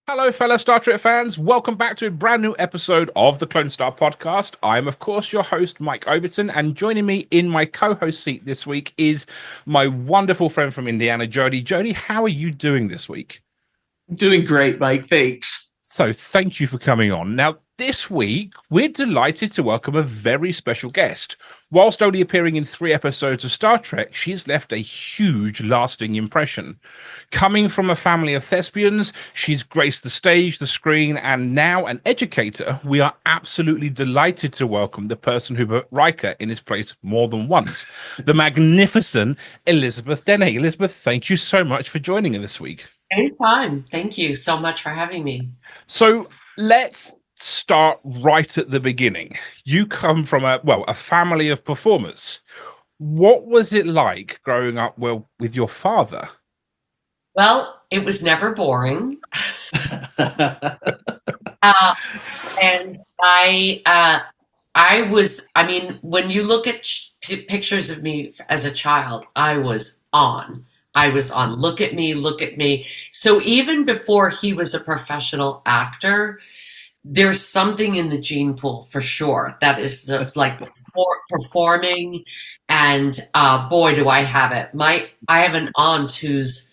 Hello, fellow Star Trek fans. Welcome back to a brand new episode of the Clonestar Podcast. I'm, of course, your host, Mike Overton, and joining me in my co-host seat this week is my wonderful friend from Indiana, Jodi. Jodi, how are you doing this week? Doing great, Mike. Thanks. So thank you for coming on. Now, this week, we're delighted to welcome a very special guest. Whilst only appearing in 3 episodes of Star Trek, she's left a huge, lasting impression. Coming from a family of thespians, she's graced the stage, the screen, and now an educator. We are absolutely delighted to welcome the person who put Riker in his place more than once, the magnificent Elizabeth Dennehy. Elizabeth, thank you so much for joining us this week. Anytime. Thank you so much for having me. So let's start right at the beginning. You come from a family of performers. What was it like growing up with your father? Well, it was never boring. And when you look at pictures of me as a child, I was on. Look at me, look at me. So even before he was a professional actor, there's something in the gene pool for sure. That is like performing, and boy, do I have it. I have an aunt who's,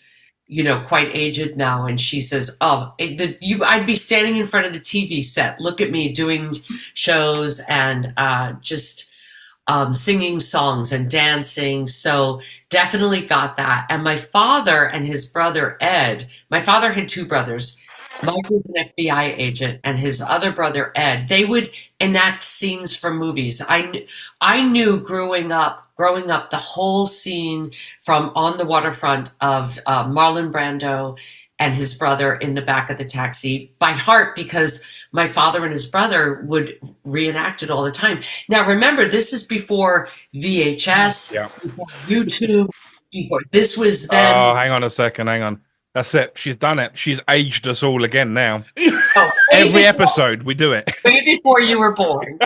quite aged now, and she says, I'd be standing in front of the TV set. Look at me doing shows and just singing songs and dancing. So definitely got that. And my father and his brother, Ed, my father had 2 brothers. Mike was an FBI agent, and his other brother, Ed, they would enact scenes from movies. I knew growing up the whole scene from On the Waterfront of Marlon Brando and his brother in the back of the taxi by heart, because my father and his brother would reenact it all the time. Now, remember, this is before VHS, before YouTube, before this was then. Oh, hang on a second. Hang on. That's it. She's done it. She's aged us all again now. Every episode, we do it. Way before you were born.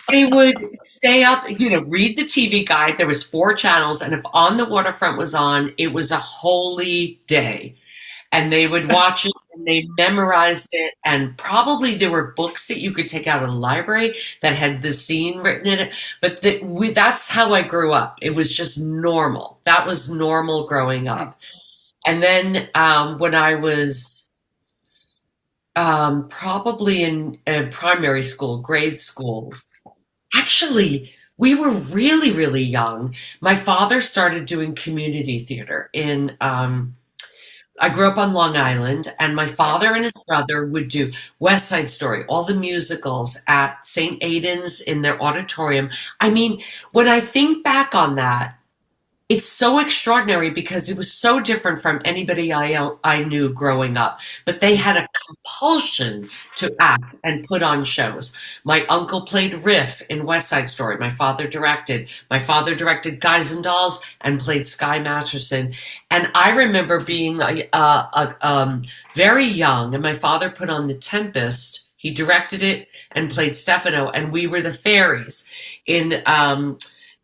They would stay up, read the TV guide. There was 4 channels, and if On the Waterfront was on, it was a holy day. And they would watch it, and they memorized it, and probably there were books that you could take out of the library that had the scene written in it. But that's how I grew up. It was just normal. That was normal growing up. And then when I was probably in primary school, grade school, actually, we were really, really young. My father started doing community theater in I grew up on Long Island, and my father and his brother would do West Side Story, all the musicals at St. Aidan's in their auditorium. I mean, when I think back on that, it's so extraordinary because it was so different from anybody I knew growing up. But they had a compulsion to act and put on shows. My uncle played Riff in West Side Story. My father directed. My father directed Guys and Dolls and played Sky Masterson. And I remember being very young, and my father put on The Tempest. He directed it and played Stefano, and we were the fairies.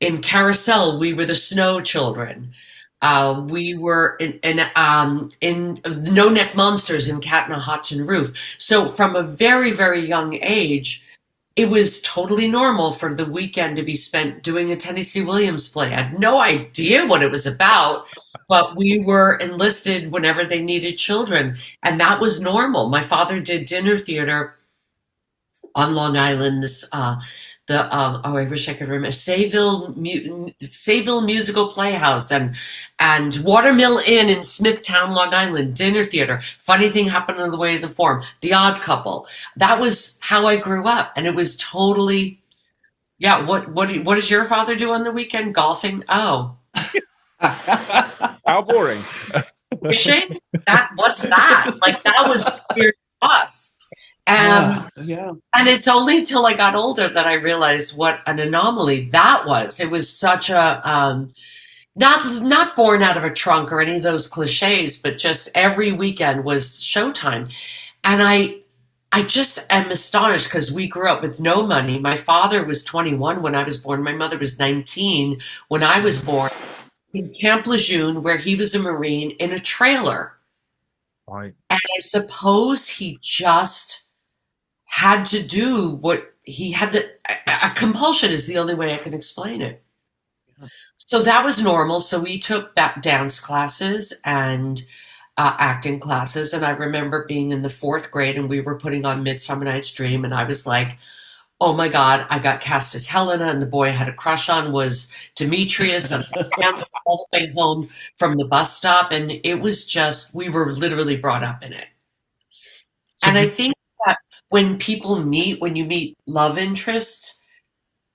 In Carousel, we were the Snow Children. We were in No Neck Monsters in Cat in a Hot Tin Roof. So from a very, very young age, it was totally normal for the weekend to be spent doing a Tennessee Williams play. I had no idea what it was about, but we were enlisted whenever they needed children, and that was normal. My father did dinner theater on Long Island. I wish I could remember, Sayville Musical Playhouse and Watermill Inn in Smithtown, Long Island, dinner theater. Funny Thing Happened on the Way to the Forum, The Odd Couple. That was how I grew up, and it was totally, What does your father do on the weekend? Golfing? Oh, How boring. fishing? What's that? Like, that was weird to us. Yeah. And it's only until I got older that I realized what an anomaly that was. It was such a not born out of a trunk or any of those cliches, but just every weekend was showtime. And I just am astonished because we grew up with no money. My father was 21 when I was born. My mother was 19 when I was born, in Camp Lejeune, where he was a Marine, in a trailer. Right. And I suppose he just had to do what he had to, a compulsion is the only way I can explain it. So that was normal. So we took dance classes and acting classes. And I remember being in the 4th grade and we were putting on Midsummer Night's Dream. And I was like, oh my God, I got cast as Helena. And the boy I had a crush on was Demetrius. And I danced all the way home from the bus stop. And it was just, we were literally brought up in it. So and I think that when you meet love interests,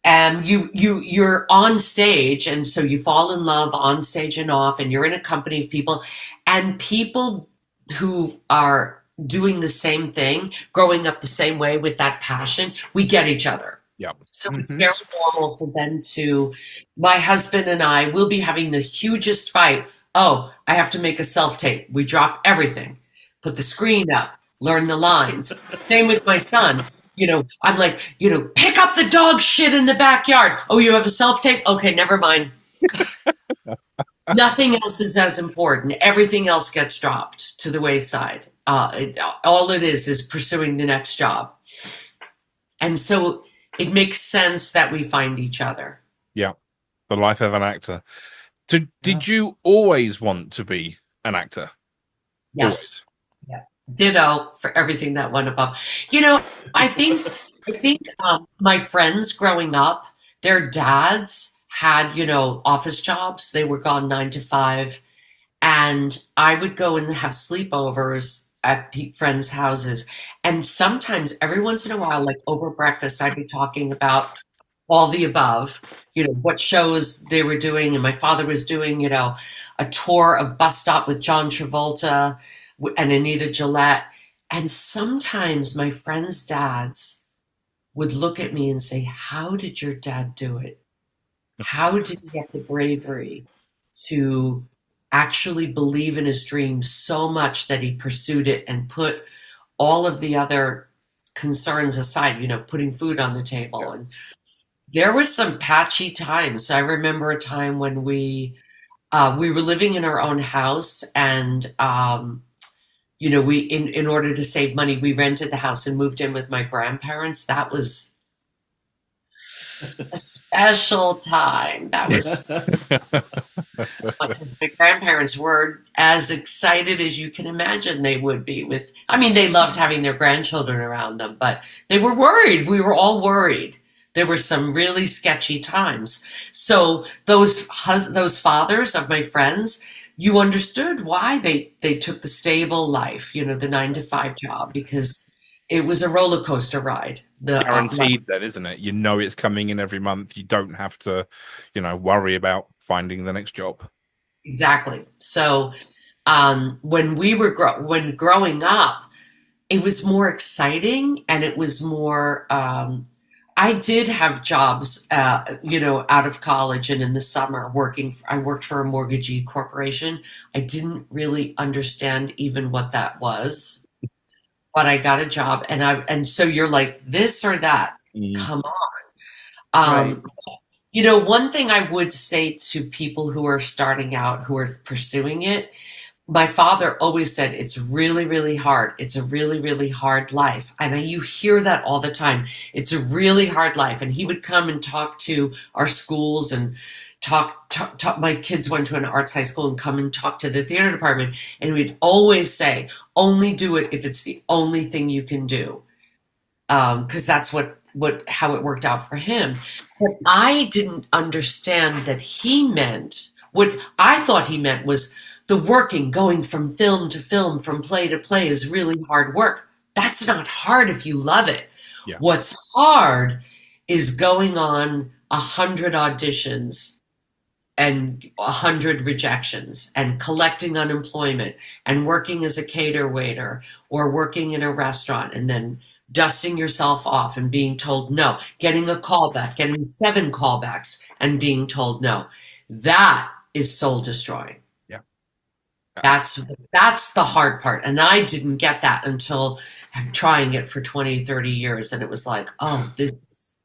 you're on stage, and so you fall in love on stage and off, and you're in a company of people, and people who are doing the same thing, growing up the same way with that passion, we get each other. Yeah. So it's very normal for them to, my husband and I will be having the hugest fight. Oh, I have to make a self-tape. We drop everything, put the screen up, learn the lines. Same with my son. I'm like, pick up the dog shit in the backyard. Oh, you have a self-tape? Okay, never mind. Nothing else is as important. Everything else gets dropped to the wayside. All it is pursuing the next job. And so it makes sense that we find each other. Yeah, the life of an actor. So did you always want to be an actor? Yes. Always. Ditto for everything that went above. I think my friends growing up, their dads had, office jobs. They were gone 9 to 5. And I would go and have sleepovers at friends' houses. And sometimes every once in a while, like over breakfast, I'd be talking about all the above, what shows they were doing. And my father was doing, a tour of Bus Stop with John Travolta and Anita Gillette. And sometimes my friends' dads would look at me and say, how did your dad do it? How did he have the bravery to actually believe in his dream so much that he pursued it and put all of the other concerns aside, putting food on the table? And there were some patchy times. I remember a time when we were living in our own house, and we in order to save money, we rented the house and moved in with my grandparents. That was a special time. That was because my grandparents were as excited as you can imagine they would be they loved having their grandchildren around them, but they were worried. We were all worried. There were some really sketchy times. So those fathers of my friends, you understood why they took the stable life, the 9 to 5 job, because it was a roller coaster ride. Guaranteed then, isn't it? It's coming in every month. You don't have to, worry about finding the next job. Exactly. So when growing up, it was more exciting, and it was more, I did have jobs, out of college and in the summer I worked for a mortgagee corporation. I didn't really understand even what that was, but I got a job, and so you're like, this or that, come on. Right. One thing I would say to people who are starting out, who are pursuing it, my father always said, it's really, really hard. It's a really, really hard life. And you hear that all the time. It's a really hard life. And he would come and talk to our schools and talk. My kids went to an arts high school and come and talk to the theater department. And we'd always say, only do it if it's the only thing you can do. Because that's how it worked out for him. But I didn't understand that he meant, what I thought he meant was, the working, going from film to film, from play to play is really hard work. That's not hard if you love it. Yeah. What's hard is going on 100 auditions and 100 rejections and collecting unemployment and working as a cater waiter or working in a restaurant and then dusting yourself off and being told no, getting a callback, getting 7 callbacks and being told no. That is soul destroying. That's the hard part. And I didn't get that until trying it for 20, 30 years. And it was like, oh, it's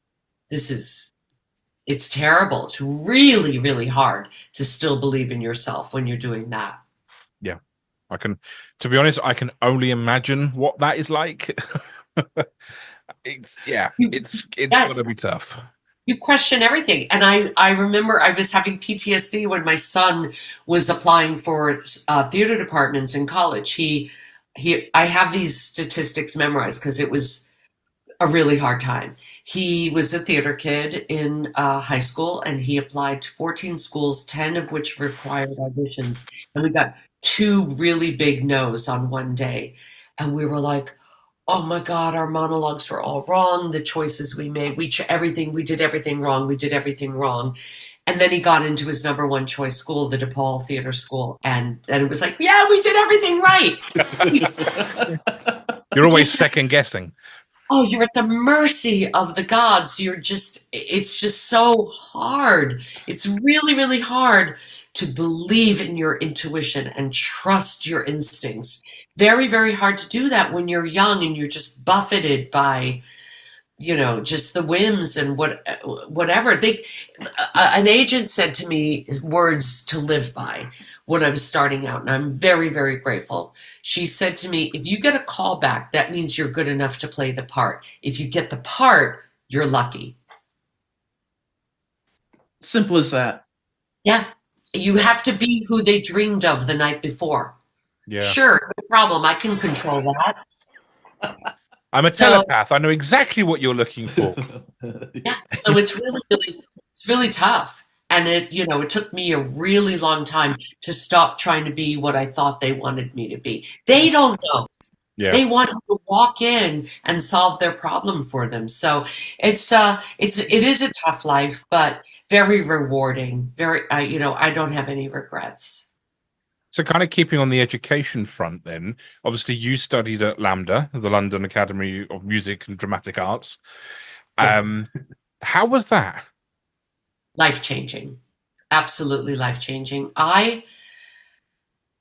terrible. It's really, really hard to still believe in yourself when you're doing that. Yeah, To be honest, I can only imagine what that is like. It's got to be tough. You question everything. And I remember I was having PTSD when my son was applying for theater departments in college. I have these statistics memorized because it was a really hard time. He was a theater kid in high school, and he applied to 14 schools, 10 of which required auditions. And we got 2 really big no's on one day. And we were like, oh my God, our monologues were all wrong. The choices we made, we did everything wrong. We did everything wrong. And then he got into his number 1 choice school, the DePaul Theater School. And then it was like, yeah, we did everything right. You're always second guessing. Oh, you're at the mercy of the gods. It's just so hard. It's really, really hard to believe in your intuition and trust your instincts. Very, very hard to do that when you're young and you're just buffeted by, just the whims and whatever. An agent said to me words to live by when I was starting out, and I'm very, very grateful. She said to me, if you get a call back, that means you're good enough to play the part. If you get the part, you're lucky. Simple as that. Yeah. You have to be who they dreamed of the night before. Yeah. Sure, no problem. I can control that. I'm a telepath. I know exactly what you're looking for. Yeah. So it's really tough. And it took me a really long time to stop trying to be what I thought they wanted me to be. They don't know. Yeah. They want to walk in and solve their problem for them. So it is a tough life, but very rewarding. Very, I don't have any regrets. So kind of keeping on the education front then, obviously you studied at LAMDA, the London Academy of Music and Dramatic Arts. Yes. How was that? Life-changing. Absolutely life-changing. I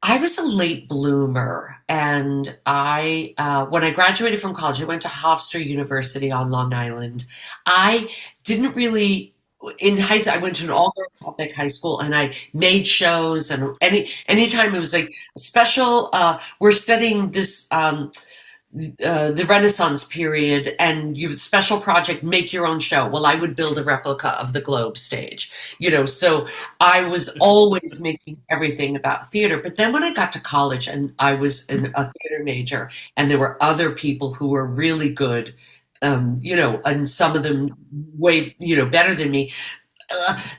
was a late bloomer, and when I graduated from college, I went to Hofstra University on Long Island. I didn't really, in high school, I went to an all-girls Catholic high school, and I made shows, and anytime it was like a special, we're studying this, the Renaissance period, and you special project, make your own show. Well, I would build a replica of the Globe stage, so I was always making everything about theater. But then when I got to college and I was a theater major, and there were other people who were really good, and some of them way, better than me,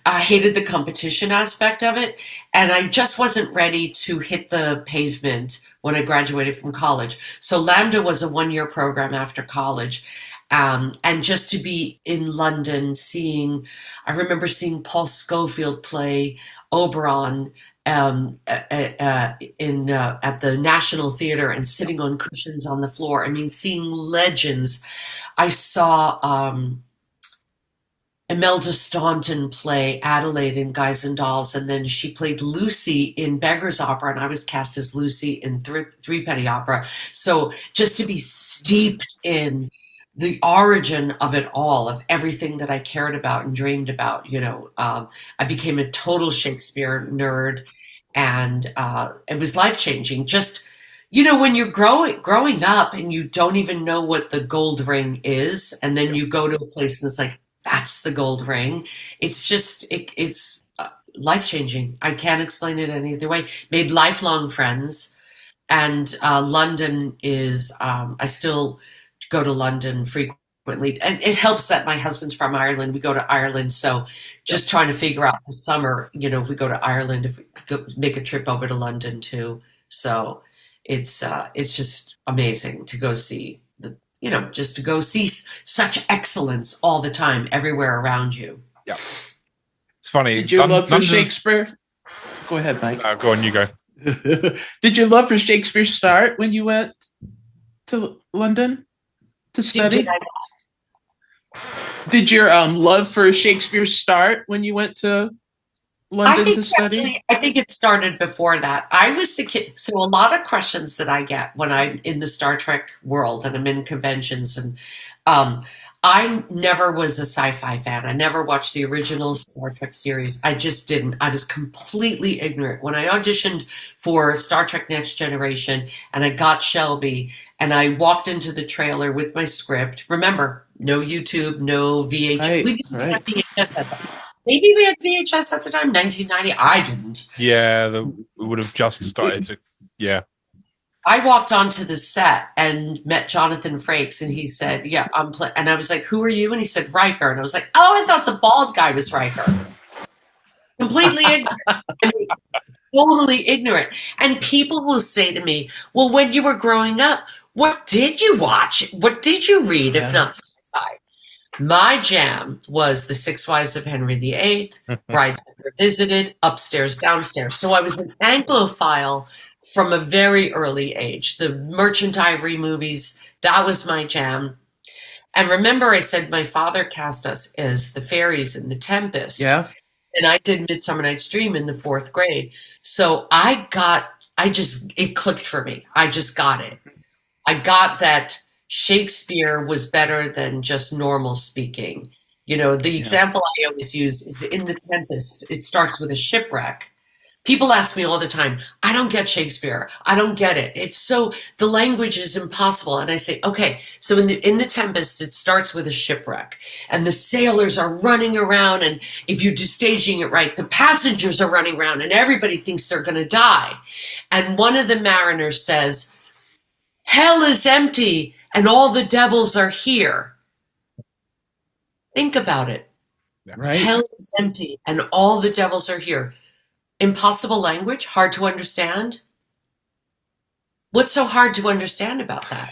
I hated the competition aspect of it. And I just wasn't ready to hit the pavement when I graduated from college. So LAMDA was a 1-year program after college. And just to be in London I remember seeing Paul Scofield play Oberon at the National Theatre and sitting on cushions on the floor. I mean, seeing legends. I saw Imelda Staunton play Adelaide in Guys and Dolls, and then she played Lucy in Beggar's Opera, and I was cast as Lucy in Threepenny Opera. So just to be steeped in the origin of it all, of everything that I cared about and dreamed about, I became a total Shakespeare nerd, and it was life-changing. Just, when you're growing up and you don't even know what the gold ring is, and then you go to a place and it's like, that's the gold ring. It's just, it's life-changing. I can't explain it any other way. Made lifelong friends. And London is, I still go to London frequently. And it helps that my husband's from Ireland. We go to Ireland. So just trying to figure out the summer, if we go to Ireland, if we make a trip over to London too. So it's just amazing to go see just to go see such excellence all the time, everywhere around you. Yeah. It's funny. Did you love for Shakespeare? Go ahead, Mike. Go on, you go. Did you love for Shakespeare start when you went to London to study? Did your love for Shakespeare start when you went to London to study? Actually, I think it started before that. I was the kid. So a lot of questions that I get when I'm in the Star Trek world and I'm in conventions, and I never was a sci-fi fan. I never watched the original Star Trek series. I just didn't. I was completely ignorant. When I auditioned for Star Trek Next Generation and I got Shelby and I walked into the trailer with my script, remember, no YouTube, no VHS. Right, We didn't right. have VHS at the time. Maybe we had VHS at the time, 1990. I didn't. Yeah, we would have just started to. Yeah. I walked onto the set and met Jonathan Frakes, and he said, "Yeah, I'm playing." And I was like, "Who are you?" And he said, "Riker." And I was like, "Oh, I thought the bald guy was Riker." Completely ignorant. I mean, totally ignorant. And people will say to me, "Well, when you were growing up, what did you watch? What did you read, if not sci-fi?" My jam was The Six Wives of Henry VIII, Bridesmaids Revisited, Upstairs, Downstairs. So I was an Anglophile from a very early age. The Merchant Ivory movies, that was my jam. And remember, I said my father cast us as the fairies in The Tempest. Yeah. And I did Midsummer Night's Dream in the 4th grade. So it clicked for me. I just got it. I got that Shakespeare was better than just normal speaking. You know, the example I always use is in The Tempest. It starts with a shipwreck. People ask me all the time, I don't get Shakespeare. I don't get it. The language is impossible. And I say, okay, so in the Tempest, it starts with a shipwreck and the sailors are running around. And if you're just staging it right, the passengers are running around and everybody thinks they're going to die. And one of the mariners says, hell is empty and all the devils are here. Think about it. Right. Hell is empty and all the devils are here. Impossible language, hard to understand. What's so hard to understand about that?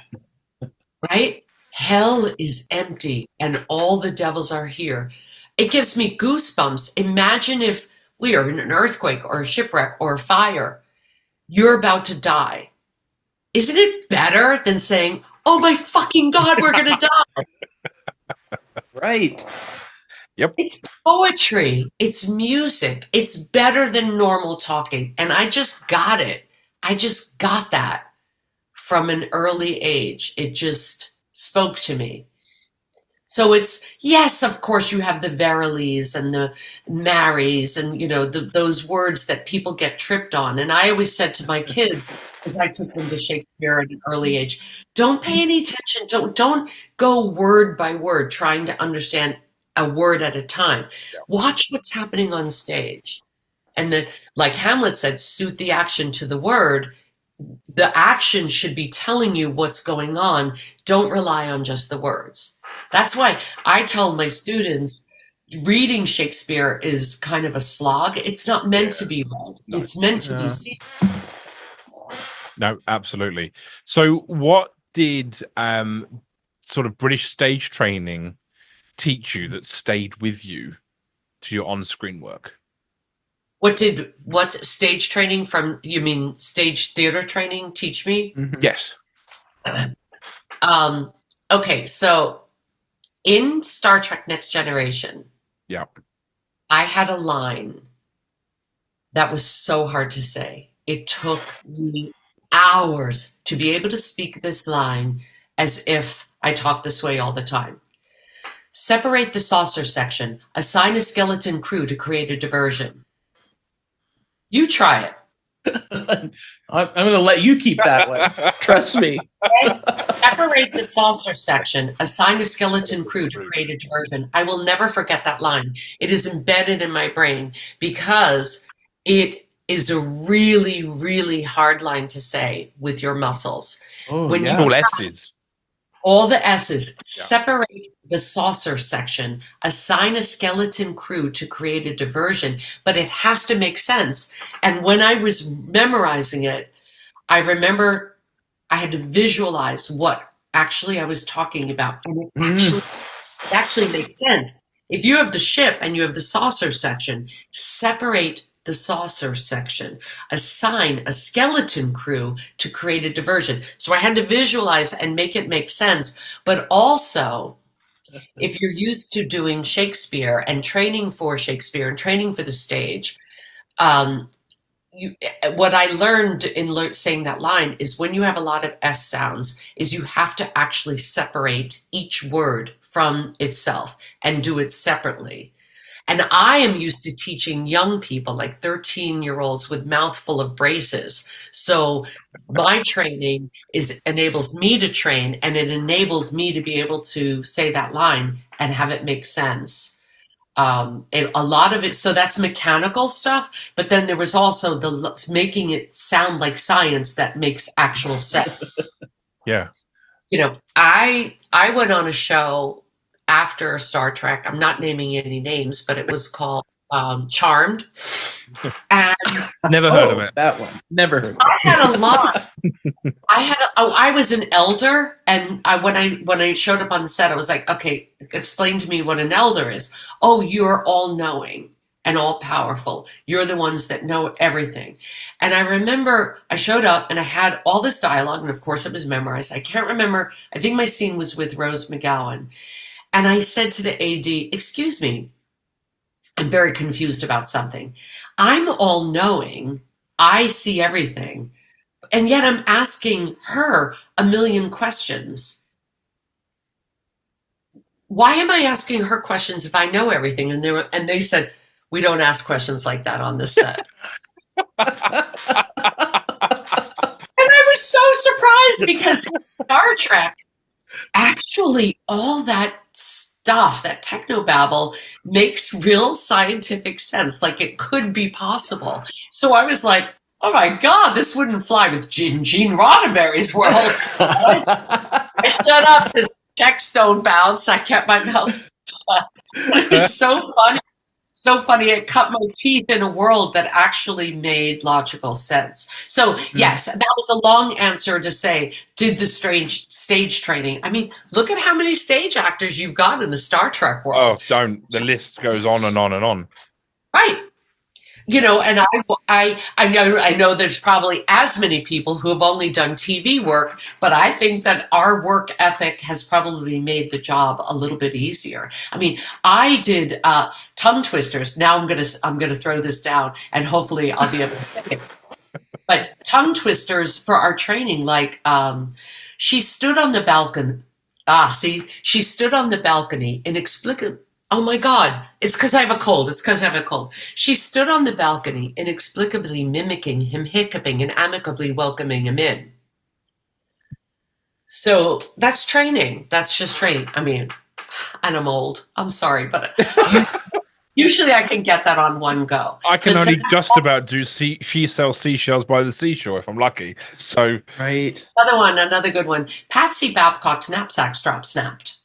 Right? Hell is empty and all the devils are here. It gives me goosebumps. Imagine if we are in an earthquake or a shipwreck or a fire. You're about to die. Isn't it better than saying, oh my fucking God, we're going to die? Right. Yep. It's poetry. It's music. It's better than normal talking. And I just got it. I just got that from an early age. It just spoke to me. So it's, yes, of course, you have the verilies and the marries and, you know, those words that people get tripped on. And I always said to my kids, as I took them to Shakespeare at an early age, don't pay any attention. Don't go word by word trying to understand a word at a time. Watch what's happening on stage. And then, like Hamlet said, suit the action to the word. The action should be telling you what's going on. Don't rely on just the words. That's why I tell my students reading Shakespeare is kind of a slog. It's not meant to be read. No. It's meant to be seen. No, absolutely. So what did sort of British stage training teach you that stayed with you to your on-screen work? What stage training from, you mean stage theater training teach me? Mm-hmm. Yes. Okay, so in Star Trek Next Generation, I had a line that was so hard to say. It took me hours to be able to speak this line as if I talk this way all the time. Separate the saucer section. Assign a skeleton crew to create a diversion. You try it. I'm going to let you keep that one. Trust me. Okay? Separate the saucer section. Assign a skeleton crew to create a diversion. I will never forget that line. It is embedded in my brain because it is a really, really hard line to say with your muscles. Oh, when you all S's. All the S's. Separate the saucer section. Assign a skeleton crew to create a diversion, but it has to make sense. And when I was memorizing it, I remember I had to visualize what actually I was talking about. And it actually makes sense. If you have the ship and you have the saucer section, separate the saucer section. Assign a skeleton crew to create a diversion. So I had to visualize and make it make sense. But also, if you're used to doing Shakespeare and training for Shakespeare and training for the stage, what I learned in saying that line is when you have a lot of S sounds, is you have to actually separate each word from itself and do it separately. And I am used to teaching young people, like 13-year-olds with mouthful of braces. So my training enables me to train, and it enabled me to be able to say that line and have it make sense. A lot of it, so that's mechanical stuff, but then there was also the making it sound like science that makes actual sense. Yeah. You know, I went on a show after Star Trek. I'm not naming any names, but it was called Charmed. And Never heard of it. That one. Never heard of it. I had a lot. I was an elder, and when I showed up on the set, I was like, okay, explain to me what an elder is. Oh, you're all knowing and all powerful. You're the ones that know everything. And I remember I showed up and I had all this dialogue, and of course it was memorized. I can't remember. I think my scene was with Rose McGowan. And I said to the AD, excuse me, I'm very confused about something. I'm all knowing. I see everything. And yet I'm asking her a million questions. Why am I asking her questions if I know everything? And they said, we don't ask questions like that on this set. And I was so surprised because in Star Trek, actually all that stuff, that technobabble, makes real scientific sense. Like it could be possible. So I was like, oh my God, this wouldn't fly with Gene Roddenberry's world. I stood up, his check stone bounced. I kept my mouth shut. It was so funny. So funny. It cut my teeth in a world that actually made logical sense. So yes, that was a long answer to say, did the strange stage training. I mean, look at how many stage actors you've got in the Star Trek world. Oh, don't. The list goes on and on and on. Right. You know, and I know there's probably as many people who have only done TV work, but I think that our work ethic has probably made the job a little bit easier. I mean, I did tongue twisters. Now I'm gonna throw this down, and hopefully I'll be able to get it. But tongue twisters for our training, like she stood on the balcony. She stood on the balcony inexplicably. Oh my God, it's because I have a cold. She stood on the balcony, inexplicably mimicking him hiccuping and amicably welcoming him in. So that's training. That's just training. I mean, and I'm old. I'm sorry, but usually I can get that on one go. I can only just about do She Sells Seashells by the Seashore if I'm lucky. So right. Another good one. Patsy Babcock's knapsack strap snapped.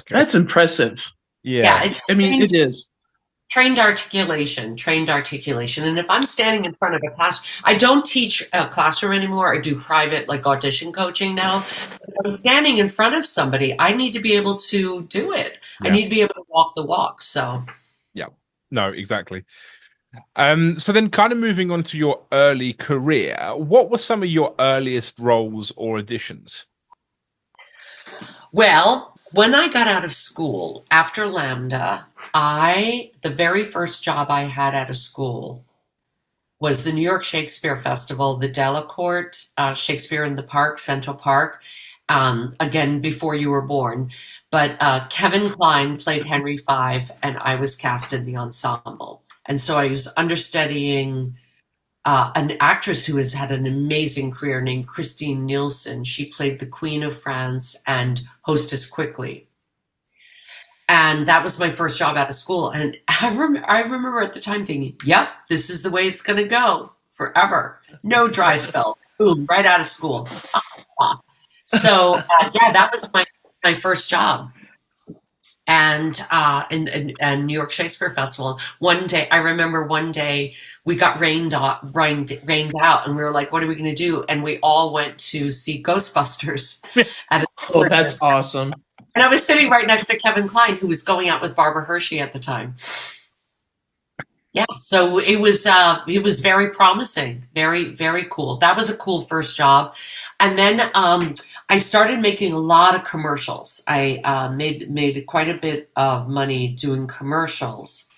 okay. That's impressive. Yeah. It is. Trained articulation. And if I'm standing in front of a class, I don't teach a classroom anymore. I do private, like audition coaching now. If I'm standing in front of somebody, I need to be able to do it. Yeah. I need to be able to walk the walk. So, yeah, no, exactly. So then kind of moving on to your early career, what were some of your earliest roles or auditions? Well, when I got out of school after Lambda, the very first job I had out of school was the New York Shakespeare Festival, the Delacorte, Shakespeare in the Park, Central Park, again, before you were born. But Kevin Kline played Henry V, and I was cast in the ensemble. And so I was understudying an actress who has had an amazing career named Christine Nielsen. She played the Queen of France and Hostess Quickly. And that was my first job out of school. And I remember at the time thinking, yep, this is the way it's going to go forever. No dry spells. Boom, right out of school. So, that was my first job. And in New York Shakespeare Festival, I remember one day we got rained out, and we were like, what are we going to do? And we all went to see Ghostbusters. Oh, that's awesome. And I was sitting right next to Kevin Kline, who was going out with Barbara Hershey at the time. Yeah, so it was very promising, very, very cool. That was a cool first job. And then I started making a lot of commercials. I made quite a bit of money doing commercials.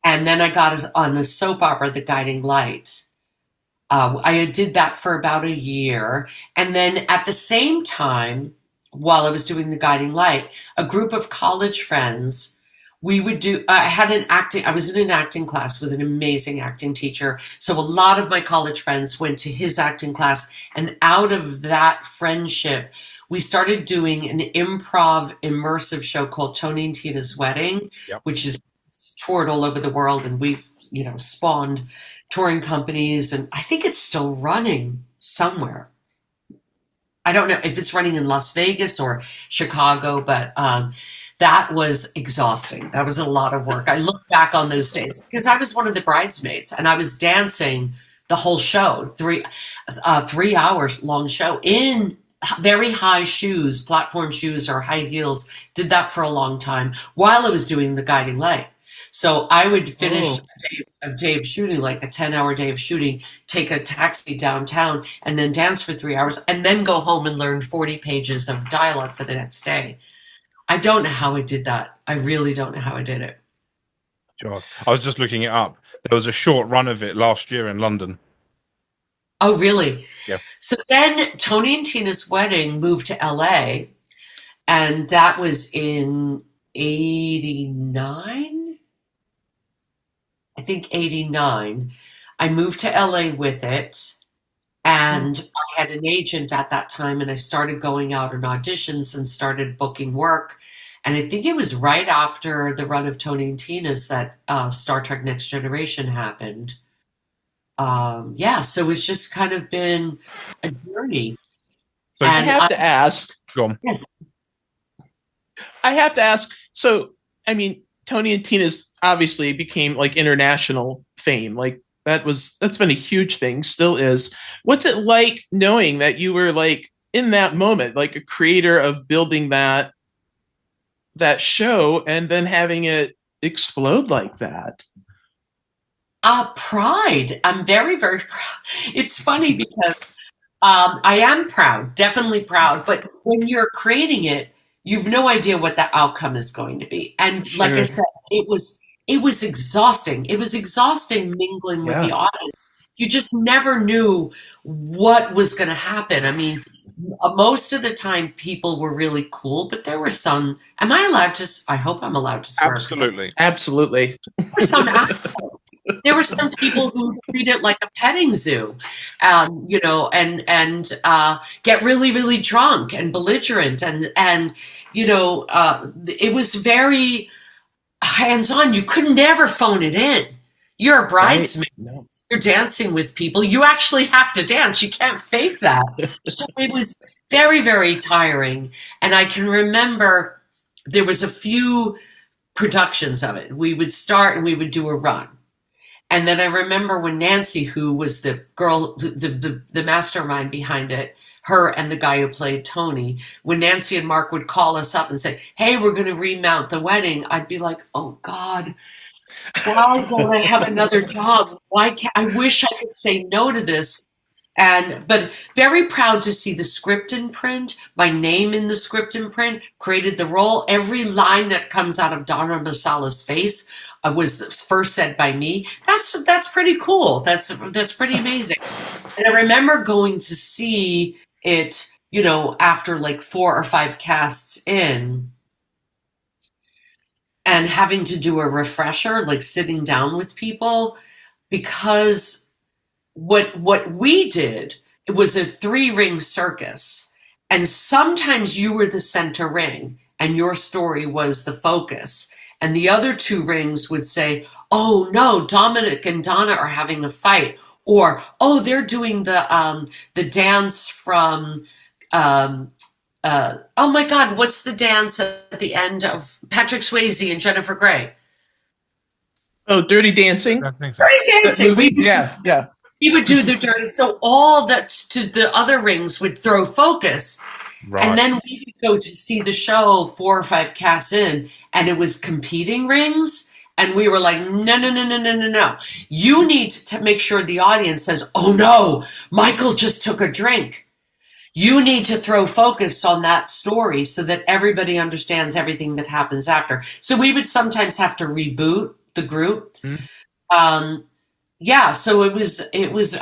And then I got on a soap opera, The Guiding Light. I did that for about a year. And then at the same time, while I was doing the guiding light, a group of college friends, we would do, I was in an acting class with an amazing acting teacher. So a lot of my college friends went to his acting class. And out of that friendship, we started doing an improv immersive show called Tony and Tina's Wedding, which is toured all over the world. And we've, spawned touring companies. And I think it's still running somewhere. I don't know if it's running in Las Vegas or Chicago, but that was exhausting. That was a lot of work. I look back on those days because I was one of the bridesmaids and I was dancing the whole show, 3 hours long show in very high shoes, platform shoes or high heels. Did that for a long time while I was doing the guiding light. So I would finish a day of shooting, like a 10-hour day of shooting, take a taxi downtown, and then dance for 3 hours, and then go home and learn 40 pages of dialogue for the next day. I don't know how I did that. I really don't know how I did it. I was just looking it up. There was a short run of it last year in London. Oh, really? Yeah. So then Tony and Tina's Wedding moved to LA, and that was in 89? I think 89. I moved to LA with it, and I had an agent at that time, and I started going out on auditions and started booking work. And I think it was right after the run of Tony and Tina's that Star Trek Next Generation happened. So it's just kind of been a journey. So I have to ask. Go on. Yes. I have to ask. So, I mean, Tony and Tina's obviously became like international fame. Like that's been a huge thing, still is. What's it like knowing that you were like in that moment, like a creator of building that show and then having it explode like that? Pride. I'm very, very proud. It's funny because I am proud, definitely proud. But when you're creating it, you've no idea what the outcome is going to be. And like I said, it was exhausting. It was exhausting mingling with the audience. You just never knew what was going to happen. I mean, most of the time people were really cool, but there were some. Am I allowed to? I hope I'm allowed to swear. Absolutely. There were some assholes. There were some people who treat it like a petting zoo, and get really, really drunk and belligerent, and it was very hands-on. You could never phone it in. You're a bridesmaid. Right. No. You're dancing with people. You actually have to dance. You can't fake that. So it was very, very tiring. And I can remember there was a few productions of it. We would start and we would do a run. And then I remember when Nancy, who was the girl, the mastermind behind it, her and the guy who played Tony, when Nancy and Mark would call us up and say, hey, we're going to remount the wedding, I'd be like, oh, God, why don't I have another job? Why can't I wish I could say no to this. But very proud to see the script in print, my name in the script in print, created the role. Every line that comes out of Donna Masala's face was first said by me. That's pretty cool. That's pretty amazing. And I remember going to see it, after like 4 or 5 casts in, and having to do a refresher, like sitting down with people, because what we did, it was a 3-ring circus, and sometimes you were the center ring and your story was the focus. And the other 2 rings would say, oh no, Dominic and Donna are having a fight. Or, oh, they're doing the dance from, oh my God, what's the dance at the end of Patrick Swayze and Jennifer Grey? Oh, Dirty Dancing. Dirty Dancing. Yeah. We would do the dirty. So all that to the other rings would throw focus. Right. And then we would go to see the show 4 or 5 casts in, and it was competing rings. And we were like, no. You need to make sure the audience says, oh no, Michael just took a drink. You need to throw focus on that story so that everybody understands everything that happens after. So we would sometimes have to reboot the group. yeah, so it was,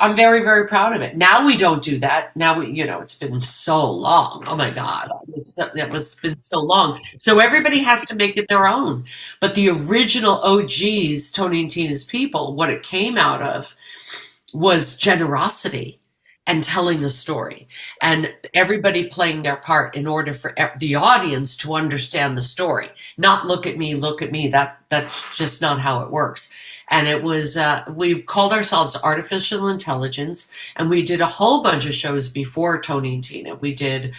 I'm very, very proud of it. Now we don't do that. Now it's been so long. Oh my God. It was been so long. So everybody has to make it their own. But the original OGs, Tony and Tina's people, what it came out of was generosity and telling a story and everybody playing their part in order for the audience to understand the story. Not look at me. That's just not how it works. And it was, we called ourselves Artificial Intelligence, and we did a whole bunch of shows before Tony and Tina. We did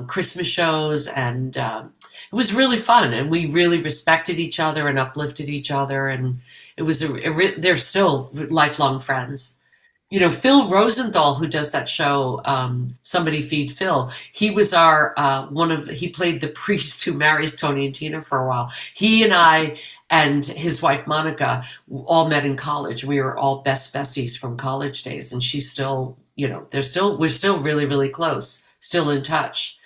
Christmas shows, and it was really fun. And we really respected each other and uplifted each other. And it was, they're still lifelong friends. Phil Rosenthal, who does that show, Somebody Feed Phil, he was he played the priest who marries Tony and Tina for a while. He and I and his wife, Monica, all met in college. We were all besties from college days. And she's still, we're still really, really close, still in touch.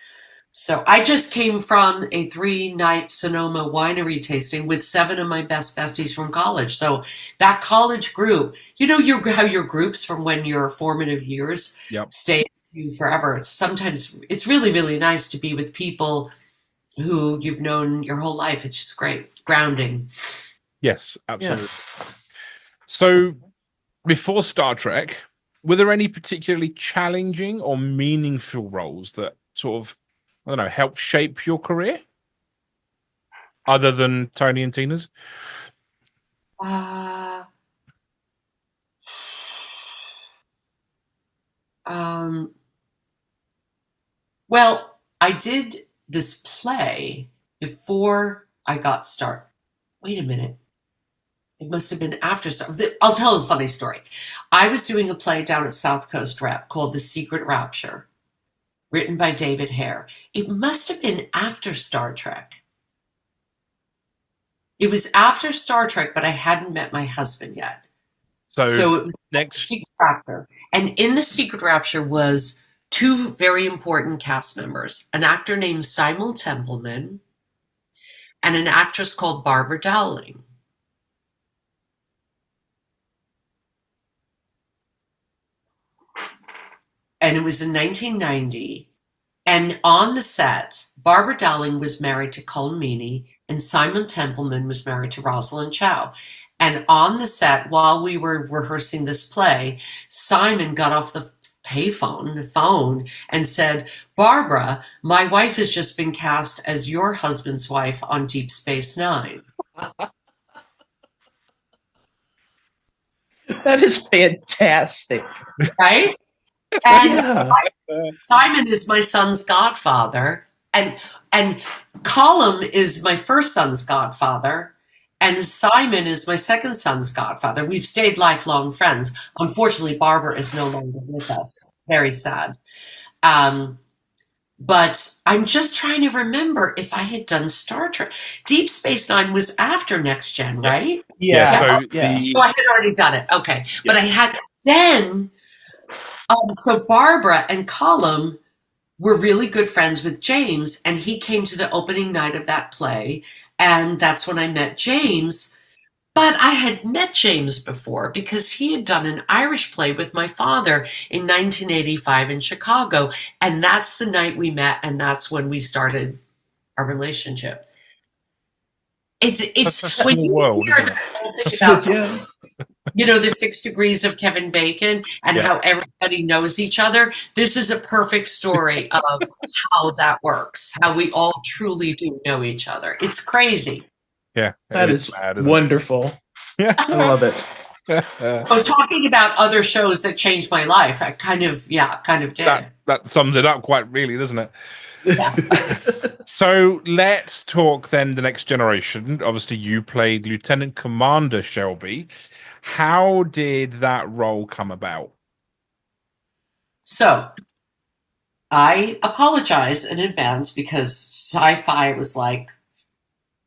So I just came from a 3-night Sonoma winery tasting with 7 of my best besties from college. So that college group, how your groups from when your formative years stay with you forever. Sometimes it's really, really nice to be with people who you've known your whole life. It's just great. Grounding. Yes, absolutely. Yeah. So before Star Trek, were there any particularly challenging or meaningful roles that sort of, I don't know, help shape your career other than Tony and Tina's? Well, I did this play before I got started. Wait a minute. It must have been after. I'll tell a funny story. I was doing a play down at South Coast Rep called The Secret Rapture, written by David Hare. It must have been after Star Trek. It was after Star Trek, but I hadn't met my husband yet. So it was next Secret Rapture. And in The Secret Rapture was 2 very important cast members, an actor named Simon Templeman and an actress called Barbara Dowling. And it was in 1990. And on the set, Barbara Dowling was married to Cullen Meany, and Simon Templeman was married to Rosalind Chow. And on the set, while we were rehearsing this play, Simon got off the phone, and said, "Barbara, my wife has just been cast as your husband's wife on Deep Space Nine." That is fantastic. Right? And Simon is my son's godfather, and Colum is my first son's godfather, and Simon is my second son's godfather. We've stayed lifelong friends. Unfortunately, Barbara is no longer with us. Very sad. But I'm just trying to remember if I had done Star Trek. Deep Space Nine was after Next Gen, right? Yeah. So I had already done it. Okay. Yeah. But I had then... so Barbara and Colum were really good friends with James, and he came to the opening night of that play, and that's when I met James. But I had met James before because he had done an Irish play with my father in 1985 in Chicago, and that's the night we met, and that's when we started our relationship. It's when you world, hear about, the 6 Degrees of Kevin Bacon and how everybody knows each other. This is a perfect story of how that works, how we all truly do know each other. It's crazy. Yeah. That is bad, wonderful. Yeah. I love it. Talking about other shows that changed my life, I kind of did. That sums it up quite really, doesn't it? Yeah. So let's talk then the Next Generation. Obviously, you played Lieutenant Commander Shelby. How did that role come about? So I apologize in advance because sci-fi was like,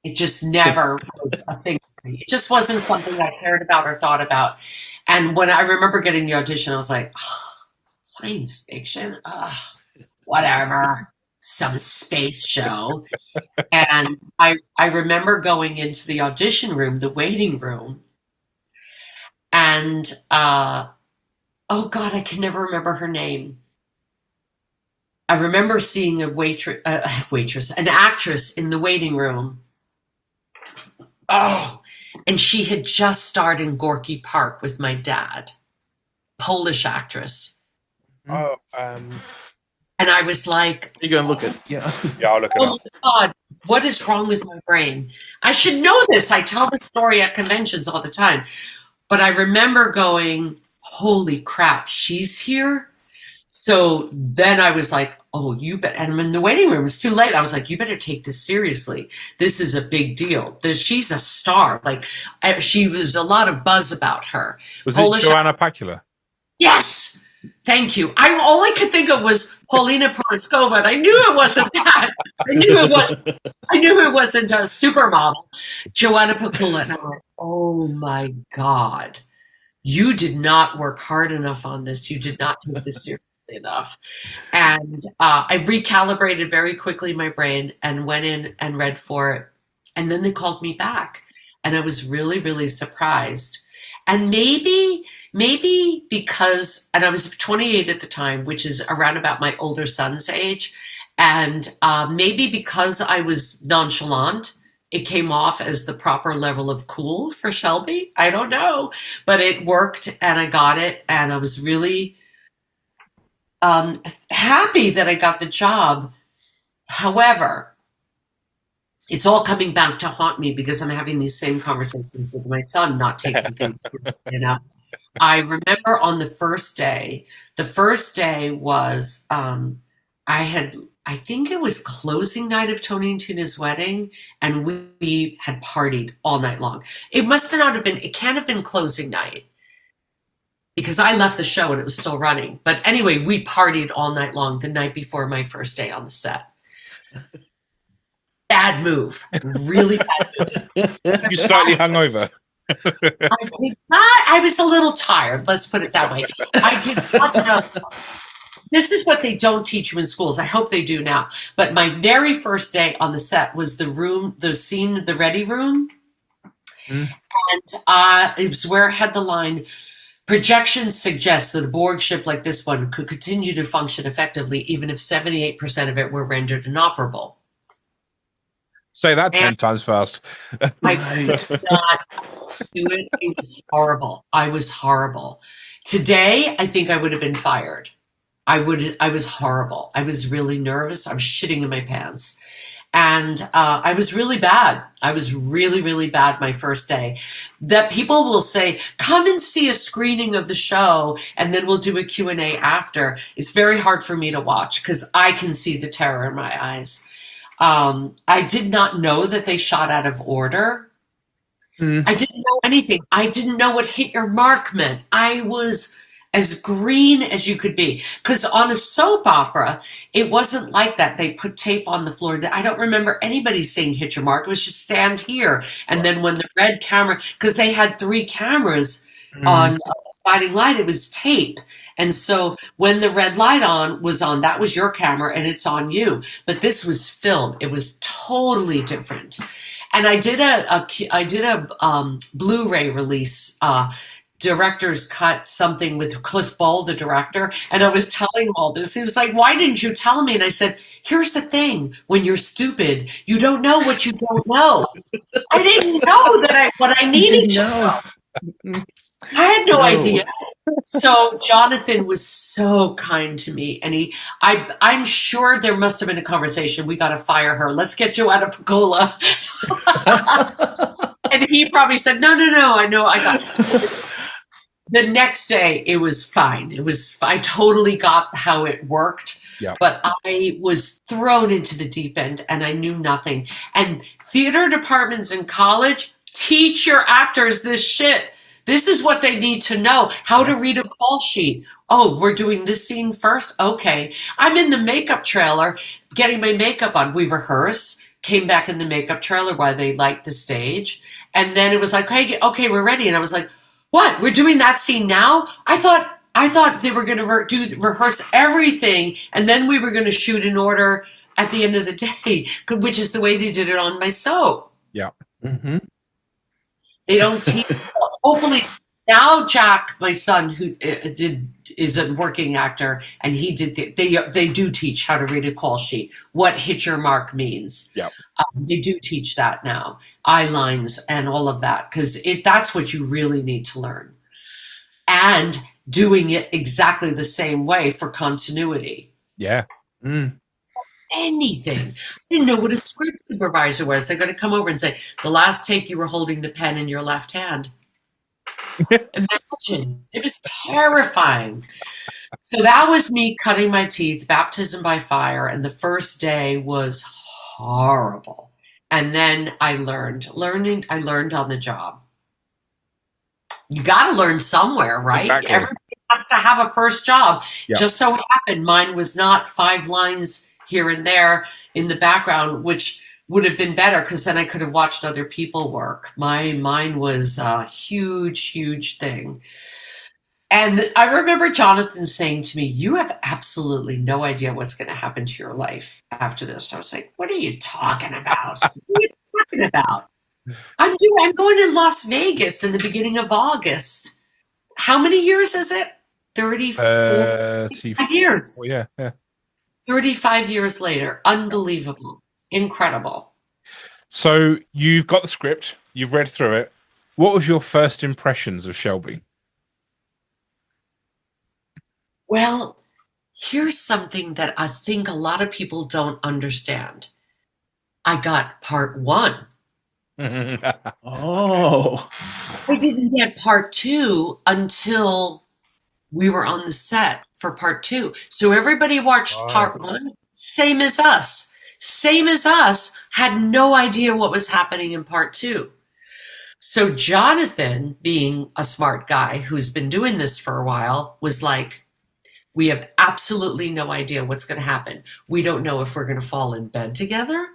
it just never was a thing for me. It just wasn't something I cared about or thought about. And when I remember getting the audition, I was like, science fiction? Whatever. Some space show. And I remember going into the audition room, the waiting room, And oh God, I can never remember her name. I remember seeing an actress in the waiting room. Oh, and she had just starred in Gorky Park with my dad. Polish actress. Oh, and I was like, you're gonna look at yeah, I'll look it oh up. my God, what is wrong with my brain? I should know this. I tell the story at conventions all the time. But I remember going, holy crap, she's here? So then I was like, oh, you bet. And I'm in the waiting room. It's too late. I was like, you better take this seriously. This is a big deal. She's a star. Like, she was a lot of buzz about her. Was it Joanna Pacula? Yes. Thank you. All I could think of was Paulina Porizkova, and I knew it wasn't that. I knew it wasn't a supermodel. Joanna Pacula. And I went, oh my God. You did not work hard enough on this. You did not take this seriously enough. And I recalibrated very quickly my brain and went in and read for it. And then they called me back. And I was really, really surprised. And maybe because, and I was 28 at the time, which is around about my older son's age. And maybe because I was nonchalant, it came off as the proper level of cool for Shelby. I don't know, but it worked and I got it. And I was really happy that I got the job. However, it's all coming back to haunt me because I'm having these same conversations with my son, not taking things enough. I remember on the first day was, I think it was closing night of Tony and Tina's wedding, and we had partied all night long. It can't have been closing night because I left the show and it was still running. But anyway, we partied all night long the night before my first day on the set. Bad move. Really bad move. You slightly hungover. I was a little tired. Let's put it that way. I did not know. This is what they don't teach you in schools. I hope they do now. But my very first day on the set was the ready room. And it was where it had the line, projections suggest that a Borg ship like this one could continue to function effectively even if 78% of it were rendered inoperable. Say that 10 times fast. I did not do it. It was horrible. I was horrible. Today, I think I would have been fired. I was horrible. I was really nervous. I was shitting in my pants. And I was really bad. I was really, really bad my first day. That people will say, come and see a screening of the show, and then we'll do a Q&A after. It's very hard for me to watch because I can see the terror in my eyes. I did not know that they shot out of order. I didn't know anything. I didn't know what hit your mark meant. I was as green as you could be. Because on a soap opera, it wasn't like that. They put tape on the floor. I don't remember anybody saying hit your mark. It was just stand here. And then when the red camera, because they had 3 cameras on Guiding Light, it was tape. And so when the red light was on, that was your camera and it's on you. But this was film. It was totally different. And I did a Blu-ray release, director's cut something with Cliff Ball, the director. And I was telling him all this. He was like, why didn't you tell me? And I said, here's the thing. When you're stupid, you don't know what you don't know. I didn't know what I needed to know. I had no idea. So Jonathan was so kind to me, and I'm sure there must have been a conversation. We got to fire her. Let's get Joanna Pacula. And he probably said, no, I know. I got it. The next day, it was fine. I totally got how it worked. Yeah. But I was thrown into the deep end, and I knew nothing. And theater departments in college teach your actors this shit. This is what they need to know, how to read a call sheet. Oh, we're doing this scene first? Okay. I'm in the makeup trailer getting my makeup on. We rehearse, came back in the makeup trailer while they light the stage. And then it was like, hey, okay, we're ready. And I was like, what? We're doing that scene now? I thought they were going to rehearse everything, and then we were going to shoot in order at the end of the day, which is the way they did it on my soap. Yeah. Mm-hmm. They don't teach. Hopefully, Now Jack, my son, who is a working actor, and he did. They do teach how to read a call sheet, what hit your mark means. Yeah, they do teach that now, eye lines and all of that, because that's what you really need to learn, and doing it exactly the same way for continuity. Yeah. Anything. I didn't know what a script supervisor was. They're going to come over and say, the last take you were holding the pen in your left hand. Imagine. It was terrifying. So that was me cutting my teeth, baptism by fire, and the first day was horrible. And then I learned on the job. You got to learn somewhere, right? Exactly. Everybody has to have a first job. Yeah. Just so happened mine was not 5 lines here and there in the background, which would have been better because then I could have watched other people work. Mine was a huge, huge thing. And I remember Jonathan saying to me, you have absolutely no idea what's going to happen to your life after this. I was like, what are you talking about? What are you talking about? I'm going to Las Vegas in the beginning of August. How many years is it? 34 years. Yeah. 35 years later. Unbelievable. Incredible. So you've got the script, you've read through it. What was your first impressions of Shelby? Well, here's something that I think a lot of people don't understand. I got part 1. Oh. I didn't get part 2 until we were on the set for part 2. So everybody watched part 1, same as us. Same as us, had no idea what was happening in part 2. So Jonathan, being a smart guy who's been doing this for a while, was like, we have absolutely no idea what's going to happen. We don't know if we're going to fall in bed together.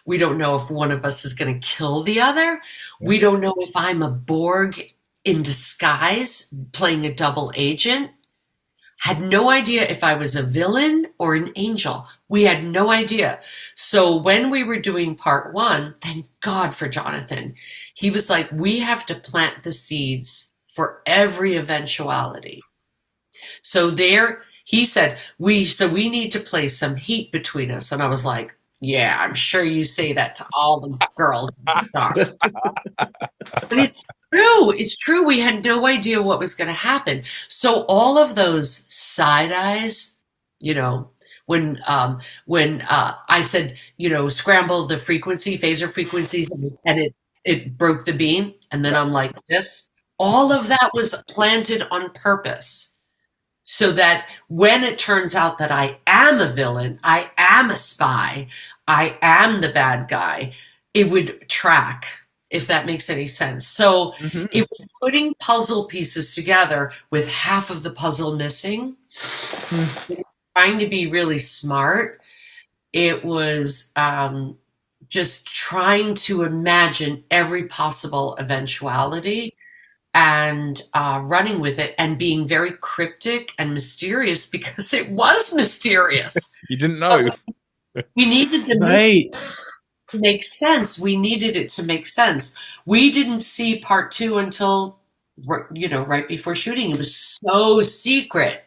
We don't know if one of us is going to kill the other. We don't know if I'm a Borg in disguise playing a double agent. Had no idea if I was a villain or an angel. We had no idea. So when we were doing part 1, thank God for Jonathan, he was like, we have to plant the seeds for every eventuality. So there, he said, we need to place some heat between us. And I was like, yeah, I'm sure you say that to all the girls in Star. But it's true. It's true. We had no idea what was going to happen. So all of those side eyes, when I said, scramble the phaser frequencies, and it broke the beam, and then I'm like this. All of that was planted on purpose, so that when it turns out that I am a villain, I am a spy, I am the bad guy, it would track, if that makes any sense. So it was putting puzzle pieces together with half of the puzzle missing. Trying to be really smart. It was just trying to imagine every possible eventuality and running with it and being very cryptic and mysterious because it was mysterious. You didn't know. We needed the mystery to make sense. We needed it to make sense. We didn't see part 2 until, right before shooting. It was so secret.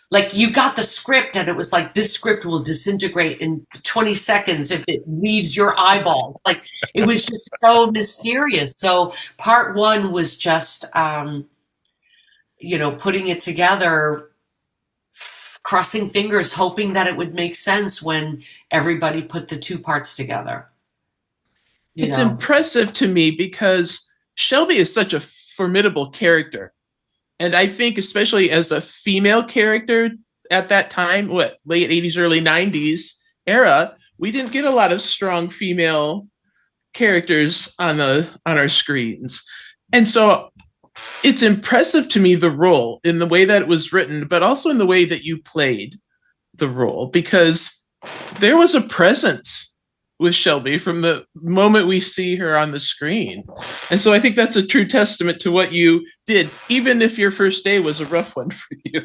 Like, you got the script and it was like, this script will disintegrate in 20 seconds if it leaves your eyeballs. Like, it was just so mysterious. So part 1 was just, putting it together, crossing fingers, hoping that it would make sense when everybody put the 2 parts together. It's impressive to me because Shelby is such a formidable character. And I think especially as a female character at that time, late 80s, early 90s era, we didn't get a lot of strong female characters on our screens. And so it's impressive to me, the role, in the way that it was written, but also in the way that you played the role, because there was a presence with Shelby from the moment we see her on the screen. And so I think that's a true testament to what you did, even if your first day was a rough one for you.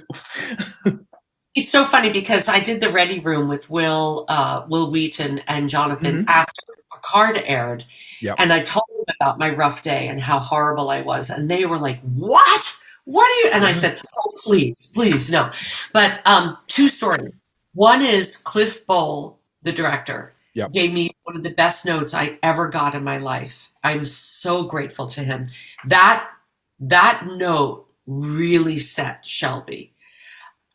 It's so funny because I did the ready room with Will Wheaton and Jonathan after Picard aired. Yep. And I told them about my rough day and how horrible I was. And they were like, what? What are you? And I said, oh, please, no. But 2 stories. One is Cliff Bowl, the director, gave me one of the best notes I ever got in my life. I'm so grateful to him. That note really set Shelby.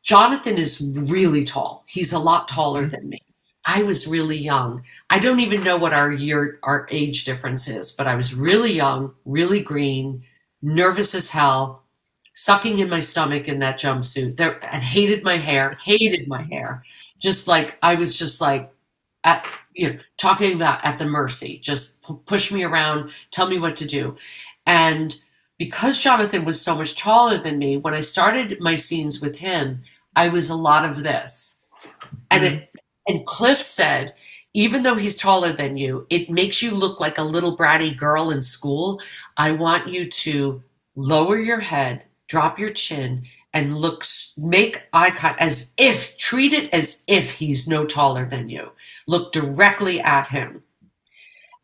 Jonathan is really tall. He's a lot taller than me. I was really young. I don't even know what our age difference is, but I was really young, really green, nervous as hell, sucking in my stomach in that jumpsuit and hated my hair. Just like, I was just like, talking about at the mercy, just push me around, tell me what to do. And because Jonathan was so much taller than me, when I started my scenes with him, I was a lot of this. And Cliff said, even though he's taller than you, it makes you look like a little bratty girl in school. I want you to lower your head, drop your chin, and make eye contact treat it as if he's no taller than you. Look directly at him.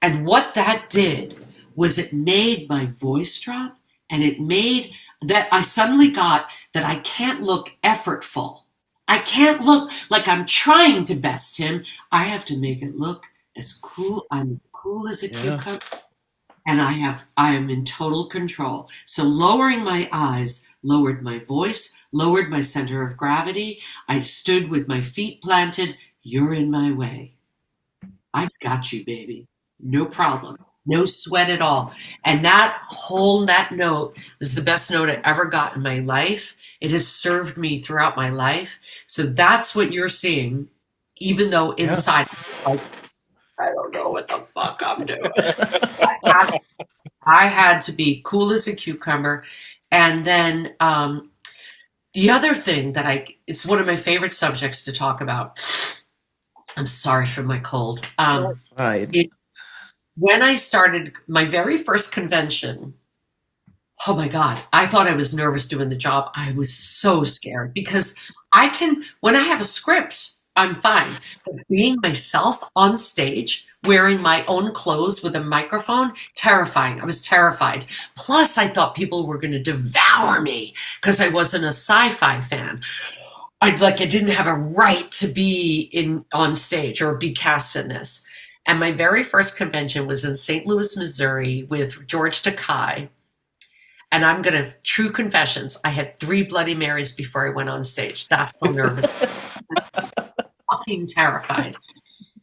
And what that did was it made my voice drop, and it made that I suddenly got that I can't look effortful. I can't look like I'm trying to best him. I have to make it look as cool. I'm cool as a cucumber. And I am in total control. So lowering my eyes lowered my voice, lowered my center of gravity. I stood with my feet planted. You're in my way. I've got you, baby. No problem. No sweat at all. And that note was the best note I ever got in my life. It has served me throughout my life. So that's what you're seeing, even though inside it's like, I don't know what the fuck I'm doing. I had to be cool as a cucumber. And then the other thing it's one of my favorite subjects to talk about. I'm sorry for my cold. When I started my very first convention, oh my God, I thought I was nervous doing the job. I was so scared because when I have a script, I'm fine. But being myself on stage, wearing my own clothes with a microphone, terrifying. I was terrified. Plus, I thought people were going to devour me because I wasn't a sci-fi fan. I didn't have a right to be on stage or be cast in this. And my very first convention was in St. Louis, Missouri with George Takei. And true confessions, I had 3 Bloody Marys before I went on stage. That's how nervous I was. Fucking terrified.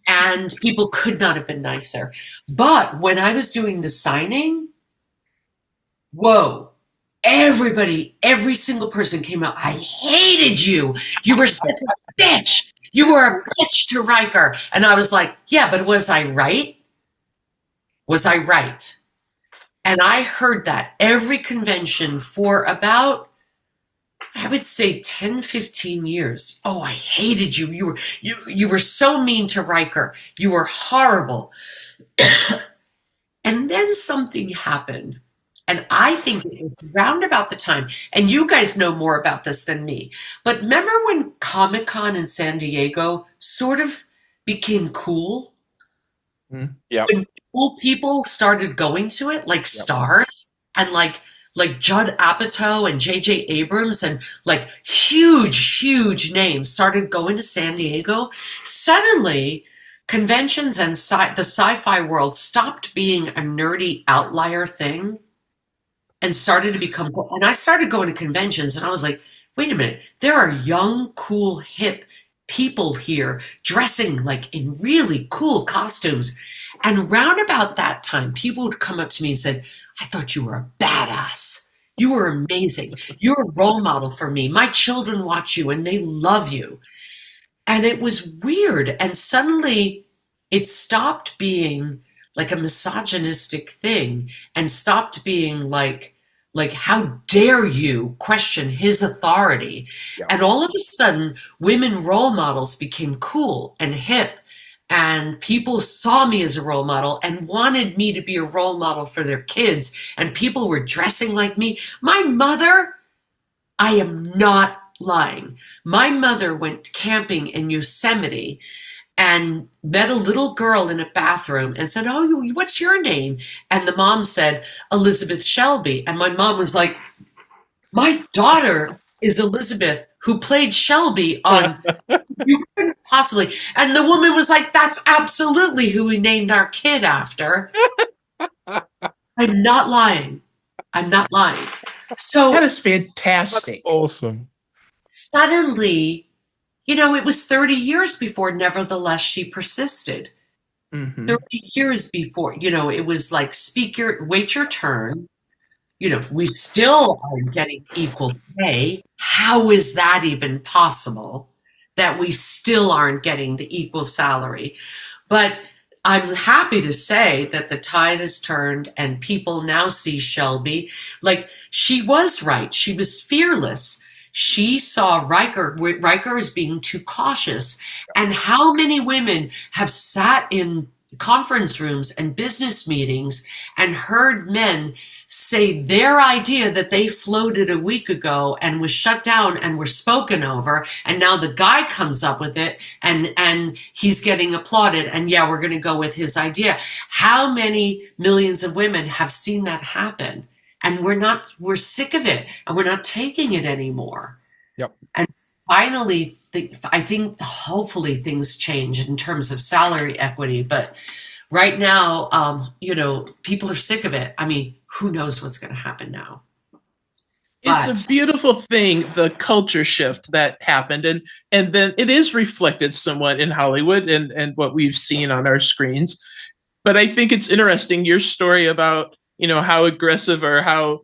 And people could not have been nicer. But when I was doing the signing, whoa, every single person came out. I hated you. You were such a bitch. You were a bitch to Riker. And I was like, yeah, but was I right? Was I right? And I heard that every convention for about, I would say 10, 15 years. Oh, I hated you. You were so mean to Riker. You were horrible. And then something happened. And I think it was round about the time, and you guys know more about this than me, but remember when Comic-Con in San Diego sort of became cool? Yeah. When cool people started going to it, like stars, and like Judd Apatow and J.J. Abrams and like huge names started going to San Diego, suddenly conventions and the sci-fi world stopped being a nerdy outlier thing and started to become cool. And I started going to conventions and I was like, wait a minute, there are young, cool, hip people here dressing like in really cool costumes. And round about that time, people would come up to me and said, I thought you were a badass. You were amazing. You're a role model for me. My children watch you and they love you. And it was weird. And suddenly it stopped being like a misogynistic thing and stopped being like how dare you question his authority? Yeah. And all of a sudden, women role models became cool and hip. And people saw me as a role model and wanted me to be a role model for their kids. And people were dressing like me. My mother, I am not lying. My mother went camping in Yosemite and met a little girl in a bathroom and said, "Oh, what's your name?" And the mom said, "Elizabeth Shelby." And my mom was like, "My daughter is Elizabeth, who played Shelby on You Couldn't Possibly." And the woman was like, "That's absolutely who we named our kid after." I'm not lying. I'm not lying. So that is fantastic. That's awesome. Suddenly, it was 30 years before Nevertheless She Persisted. 30 years before, it was like wait your turn. We still aren't getting equal pay. How is that even possible that we still aren't getting the equal salary? But I'm happy to say that the tide has turned and people now see Shelby. Like, she was right. She was fearless. She saw Riker as being too cautious. And how many women have sat in conference rooms and business meetings and heard men say their idea that they floated a week ago and was shut down and were spoken over, and now the guy comes up with it and he's getting applauded, and yeah, we're going to go with his idea. How many millions of women have seen that happen? And we're sick of it, and we're not taking it anymore. Yep. And finally, I think hopefully things change in terms of salary equity, but right now, people are sick of it. I mean, who knows what's going to happen now? It's a beautiful thing, the culture shift that happened. And then it is reflected somewhat in Hollywood and what we've seen on our screens. But I think it's interesting, your story about, how aggressive or how,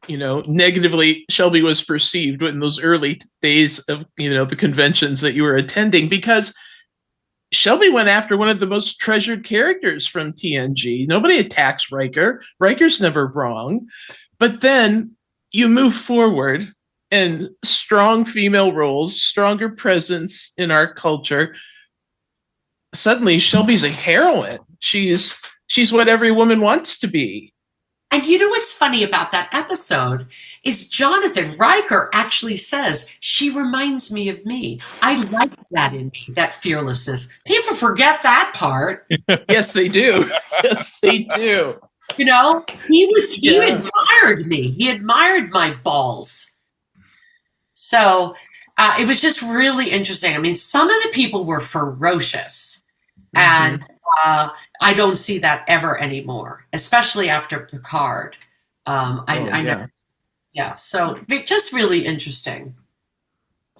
negatively Shelby was perceived in those early days of, the conventions that you were attending, because Shelby went after one of the most treasured characters from TNG. Nobody attacks Riker. Riker's never wrong. But then you move forward and strong female roles, stronger presence in our culture. Suddenly, Shelby's a heroine. She's what every woman wants to be. And what's funny about that episode is Jonathan Riker actually says, "She reminds me of me. I like that in me, that fearlessness." People forget that part. Yes, they do. Yes, they do. He admired me. He admired my balls. So it was just really interesting. I mean, some of the people were ferocious. And I don't see that ever anymore, especially after Picard. I never. Yeah, so just really interesting.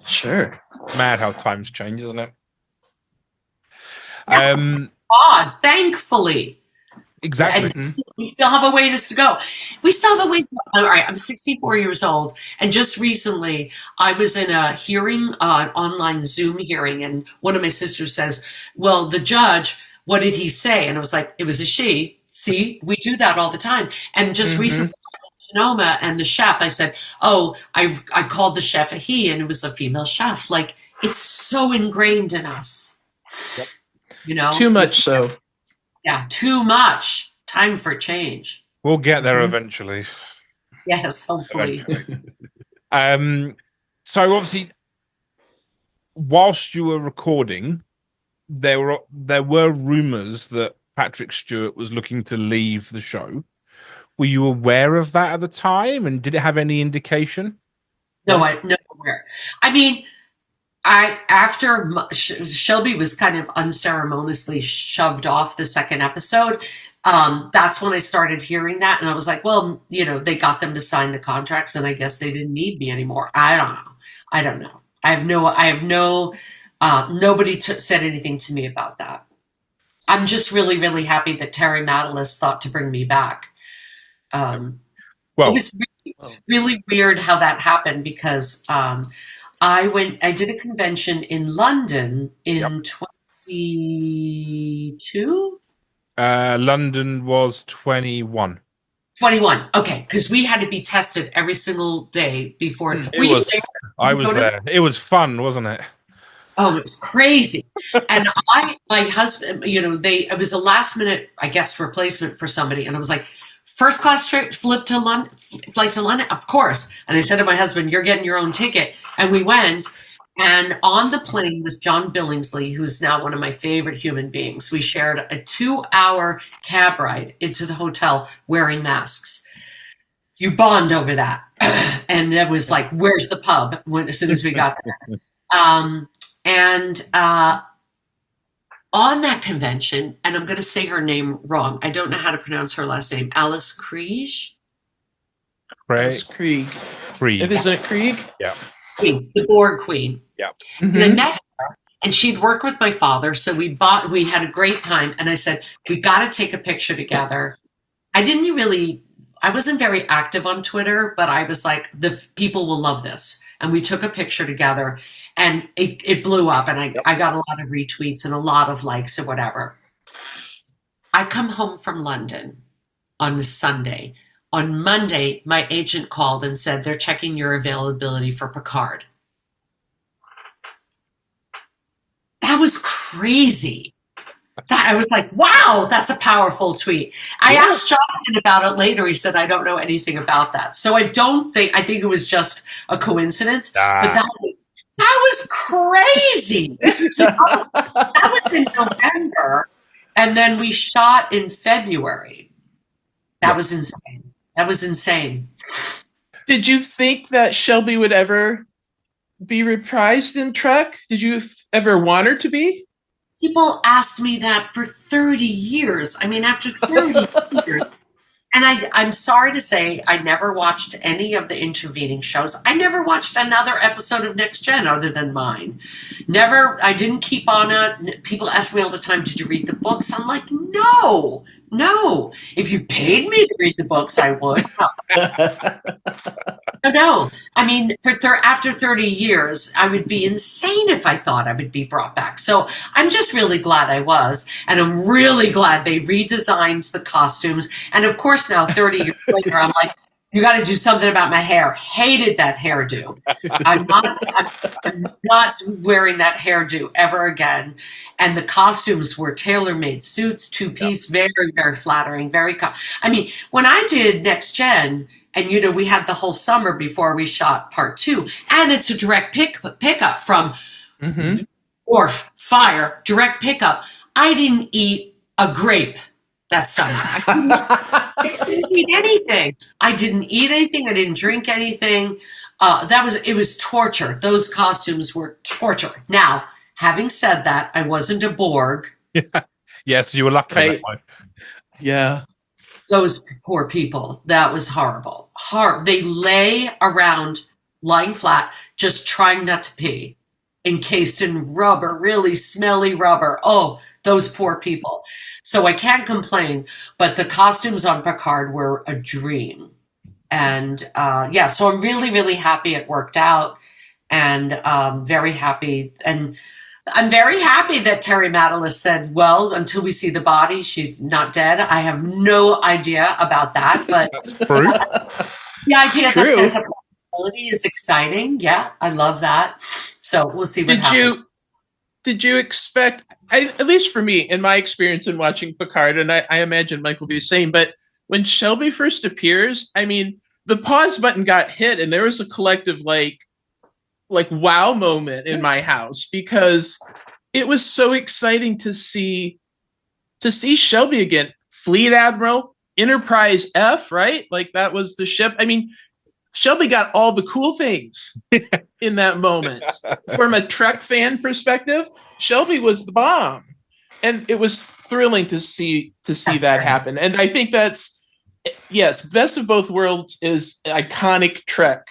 Sure. Mad how times change, isn't it? Odd, thankfully. Exactly. And we still have a ways to go. All right, I'm 64 years old, and just recently I was in a hearing, an online Zoom hearing, and one of my sisters says, "Well, the judge, what did he say?" And I was like, "It was a she." See, we do that all the time. And just recently, I was in Sonoma, and the chef, I said, "Oh, I called the chef a he," and it was a female chef. Like, it's so ingrained in us. Yep. Too much so. Yeah, too much. Time for change. We'll get there eventually. Yes, hopefully. So obviously, whilst you were recording, there were rumors that Patrick Stewart was looking to leave the show. Were you aware of that at the time, and did it have any indication? No, I'm not aware. I mean, after Shelby was kind of unceremoniously shoved off the second episode, that's when I started hearing that, and I was like, well, they got them to sign the contracts, and I guess they didn't need me anymore. I don't know. Nobody said anything to me about that. I'm just really, really happy that Terry Matalas thought to bring me back. It was really weird how that happened, because I did a convention in London in 22? London was 21. 21. Okay, because we had to be tested every single day before. I was there. It was fun, wasn't it? Oh, it was crazy. And my husband, it was a last minute, I guess, replacement for somebody. And I was like, first class trip, flight to London, of course. And I said to my husband, "You're getting your own ticket." And we went, And on the plane with John Billingsley, who's now one of my favorite human beings, we shared a 2-hour cab ride into the hotel wearing masks. You bond over that. And it was like, where's the pub? As soon as we got there. On that convention, and I'm going to say her name wrong. I don't know how to pronounce her last name. Alice Krieg? Alice Krieg. Isn't it Krieg? Yeah. Queen, the Borg Queen. Yeah. Mm-hmm. And I met her, and she'd worked with my father, so we had a great time. And I said, we got to take a picture together. I wasn't very active on Twitter, but I was like, the people will love this. And we took a picture together, and it blew up, and I got a lot of retweets and a lot of likes and whatever. I come home from London on a Sunday. On Monday, my agent called and said they're checking your availability for Picard. That was crazy. I was like, wow, that's a powerful tweet. I asked Jonathan about it later. He said, I don't know anything about that. So I think it was just a coincidence, but that was crazy. So that was in November, and then we shot in February. That was insane. That was insane. Did you think that Shelby would ever be reprised in Trek? Did you ever want her to be? People asked me that for 30 years. I mean, after 30 years. And I'm sorry to say, I never watched any of the intervening shows. I never watched another episode of Next Gen other than mine. I didn't keep on it. People ask me all the time, did you read the books? I'm like, no. If you paid me to read the books, I would. No. I mean, after 30 years, I would be insane if I thought I would be brought back. So I'm just really glad I was. And I'm really glad they redesigned the costumes. And of course, now 30 years later, I'm like, you got to do something about my hair. Hated that hairdo. I'm not wearing that hairdo ever again. And the costumes were tailor-made suits, 2-piece, very, very flattering. When I did Next Gen, and we had the whole summer before we shot part 2, and it's a direct pickup from Orf, Fire, direct pickup. I didn't eat a grape that summer. I didn't eat anything. I didn't drink anything. It was torture. Those costumes were torture. Now, having said that, I wasn't a Borg. Yes, you were lucky. Right. That one. Yeah. Those poor people. That was horrible. They lay around lying flat, just trying not to pee, encased in rubber, really smelly rubber. Oh, those poor people. So I can't complain, but the costumes on Picard were a dream. And so I'm really, really happy it worked out, and very happy. And I'm very happy that Terry Matalas said, well, until we see the body, she's not dead. I have no idea about that, but that's true. The idea that there's a possibility is exciting. Yeah, I love that. So we'll see what happens. Did you expect, at least for me, in my experience in watching Picard, and I imagine Mike will be the same, but when Shelby first appears, I mean, the pause button got hit, and there was a collective like wow moment in my house, because it was so exciting to see Shelby again. Fleet Admiral, Enterprise F, right? Like, that was the ship. I mean, Shelby got all the cool things in that moment. From a Trek fan perspective, Shelby was the bomb, and it was thrilling to see that happen. And I think that's, yes, Best of Both Worlds is iconic Trek,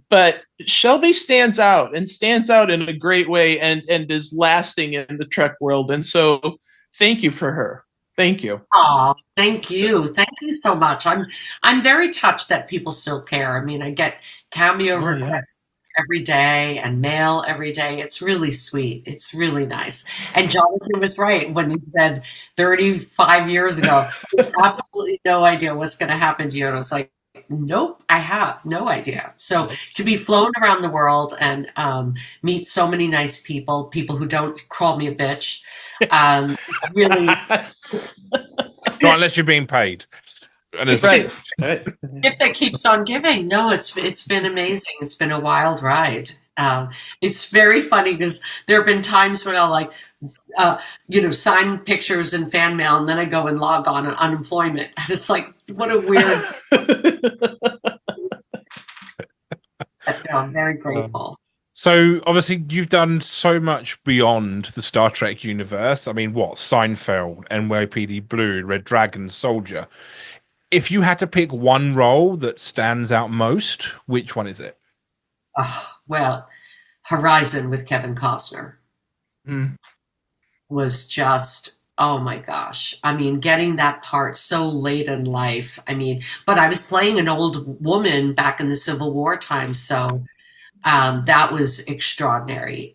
but Shelby stands out in a great way, and is lasting in the Trek world. And so, thank you for her. Thank you. Oh, thank you. Thank you so much. I'm very touched that people still care. I mean, I get cameo requests every day and mail every day. It's really sweet. It's really nice. And Jonathan was right when he said 35 years ago, absolutely no idea what's going to happen to you. And I was like, nope, I have no idea. So to be flown around the world and meet so many nice people who don't call me a bitch, it's really... Not unless you're being paid. And it's If that keeps on giving. No, it's been amazing. It's been a wild ride. It's very funny because there have been times when I'll like, sign pictures and fan mail, and then I go and log on unemployment. And it's like, what a weird. But, I'm very grateful. So obviously you've done so much beyond the Star Trek universe. I mean, what? Seinfeld, NYPD Blue, Red Dragon, Soldier. If you had to pick one role that stands out most, which one is it? Well, Horizon with Kevin Costner was just, oh my gosh. I mean, getting that part so late in life. I mean, but I was playing an old woman back in the Civil War time, so that was extraordinary.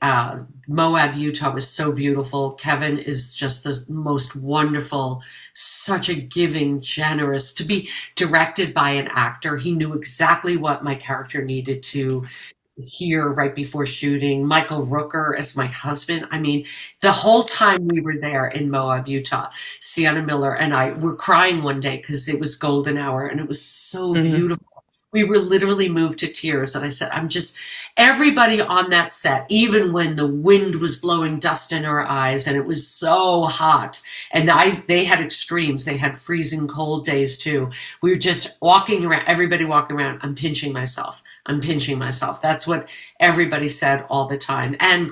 Moab, Utah was so beautiful. Kevin is just the most wonderful, such a giving, generous, to be directed by an actor. He knew exactly what my character needed to hear right before shooting. Michael Rooker as my husband. I mean, the whole time we were there in Moab, Utah, Sienna Miller and I were crying one day because it was golden hour and it was so beautiful. We were literally moved to tears. And I said, everybody on that set, even when the wind was blowing dust in our eyes and it was so hot, and they had extremes. They had freezing cold days too. We were just walking around, everybody walking around. I'm pinching myself. That's what everybody said all the time. And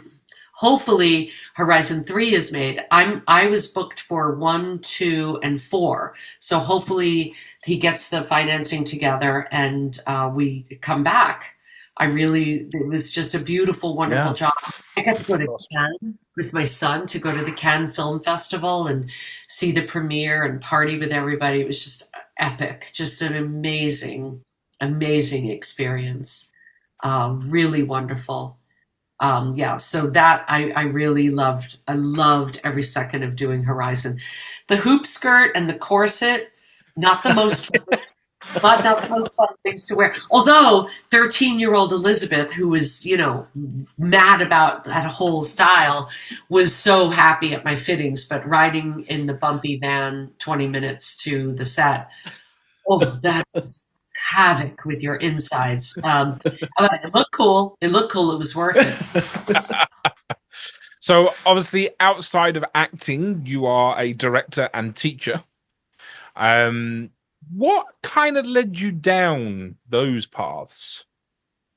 hopefully Horizon 3 is made. I was booked for 1, 2, and 4. So hopefully he gets the financing together and we come back. It was just a beautiful, wonderful job. I got to go to Cannes with my son, to go to the Cannes Film Festival and see the premiere and party with everybody. It was just epic, just an amazing, amazing experience. Really wonderful. So that I really loved. I loved every second of doing Horizon. The hoop skirt and the corset, not the most not the most fun things to wear. Although 13-year-old Elizabeth, who was, mad about that whole style, was so happy at my fittings, but riding in the bumpy van 20 minutes to the set, that was havoc with your insides. It looked cool. It was worth it. So obviously outside of acting, you are a director and teacher. What kind of led you down those paths?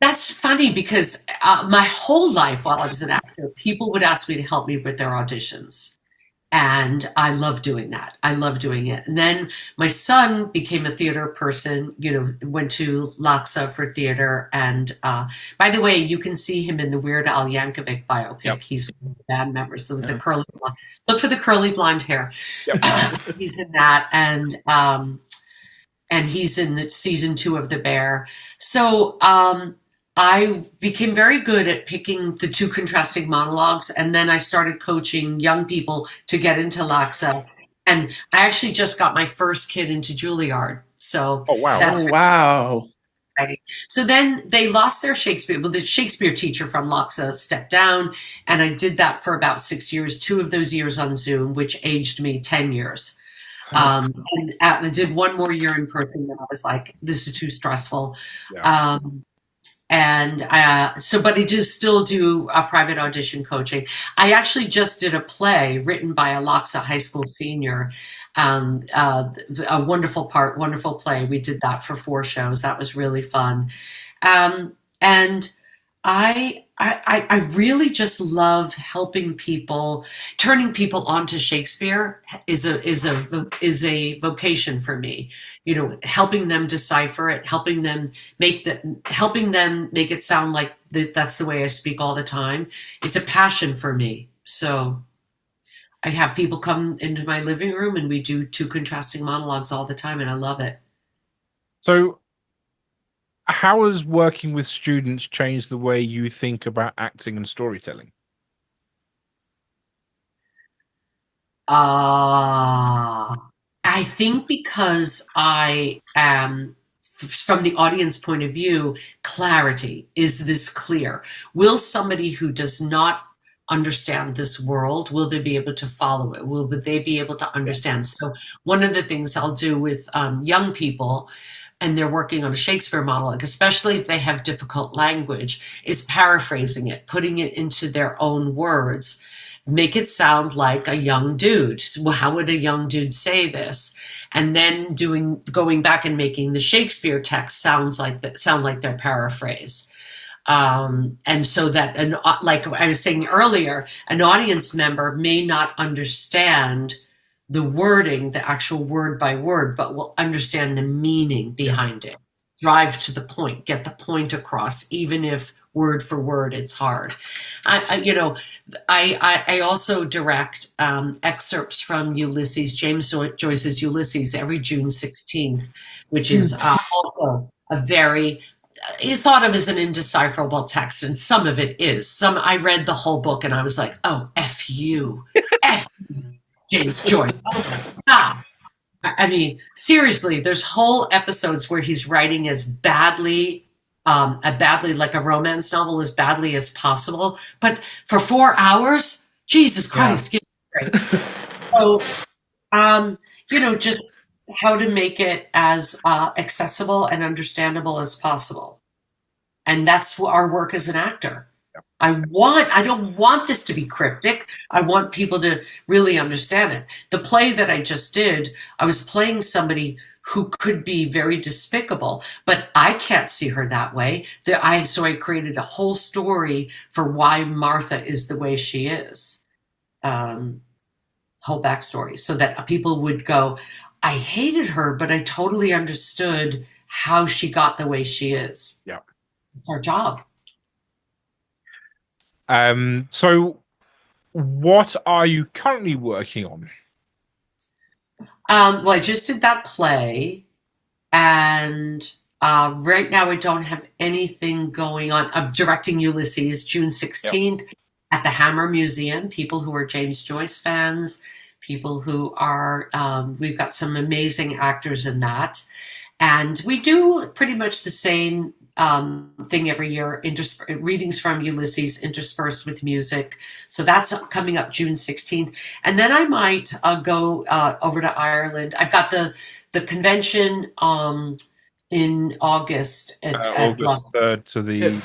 That's funny because my whole life while I was an actor, people would ask me to help me with their auditions. And I love doing that. I love doing it. And then my son became a theater person, went to LACHSA for theater. And by the way, you can see him in the Weird Al Yankovic biopic. Yep. He's one of the band members with the curly blonde. Look for the curly blonde hair. Yep. He's in that. And he's in the season 2 of The Bear. So I became very good at picking the 2 contrasting monologues, and then I started coaching young people to get into LACHSA. And I actually just got my first kid into Juilliard. So wow. Exciting. So then they lost their Shakespeare. Well, the Shakespeare teacher from LACHSA stepped down, and I did that for about 6 years, 2 of those years on Zoom, which aged me 10 years. And I did 1 more year in person, and I was like, this is too stressful. Yeah. But I do still do private audition coaching. I actually just did a play written by a LACHSA high school senior, a wonderful play. We did that for 4 shows. That was really fun. And I really just love helping people. Turning people onto Shakespeare is a vocation for me. Helping them decipher it, helping them make it sound like that's the way I speak all the time. It's a passion for me. So I have people come into my living room and we do 2 contrasting monologues all the time, and I love it. So how has working with students changed the way you think about acting and storytelling? I think because I am, from the audience point of view, clarity. Is this clear? Will somebody who does not understand this world, will they be able to follow it? Will they be able to understand? So one of the things I'll do with young people, and they're working on a Shakespeare monologue, especially if they have difficult language, is paraphrasing it, putting it into their own words, make it sound like a young dude. Well, how would a young dude say this? And then going back and making the Shakespeare text sound like their paraphrase. And so that, like I was saying earlier, an audience member may not understand the wording, the actual word by word, but will understand the meaning behind it. Drive to the point, get the point across, even if word for word it's hard. I also direct excerpts from Ulysses, James Joyce's Ulysses, every June 16th, which is also a very thought of as an indecipherable text, and some of it is. I read the whole book and I was like, oh, F you, F you, James Joyce. Oh my God. I mean, seriously, there's whole episodes where he's writing as badly like a romance novel, as badly as possible. But for 4 hours, Jesus Christ, give me a break. So, just how to make it as accessible and understandable as possible. And that's our work as an actor. I don't want this to be cryptic. I want people to really understand it. The play that I just did, I was playing somebody who could be very despicable, but I can't see her that way. So I created a whole story for why Martha is the way she is. Whole backstory, so that people would go, I hated her, but I totally understood how she got the way she is. Yeah. It's our job. So what are you currently working on? Well, I just did that play, and right now I don't have anything going on. I'm directing Ulysses June 16th at the Hammer Museum. People who are James Joyce fans, people who are, we've got some amazing actors in that. And we do pretty much the same thing every year, readings from Ulysses interspersed with music. So that's coming up June 16th. And then I might go over to Ireland. I've got the convention in August. August 3rd to the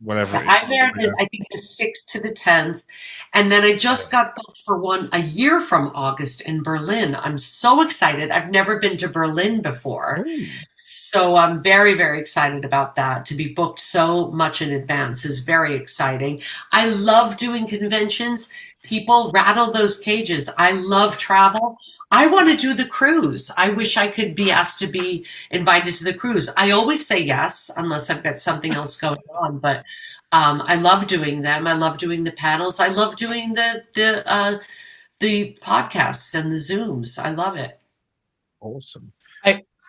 whatever it is. I'm there, I think the 6th to the 10th. And then I just got booked for one a year from August in Berlin. I'm so excited. I've never been to Berlin before. So I'm very, very excited about that. To be booked so much in advance is very exciting. I love doing conventions. People rattle those cages. I love travel. I want to do the cruise. I wish I could be asked to be invited to the cruise. I always say yes, unless I've got something else going on. But I love doing them. I love doing the panels. I love doing the podcasts and the Zooms. I love it. Awesome.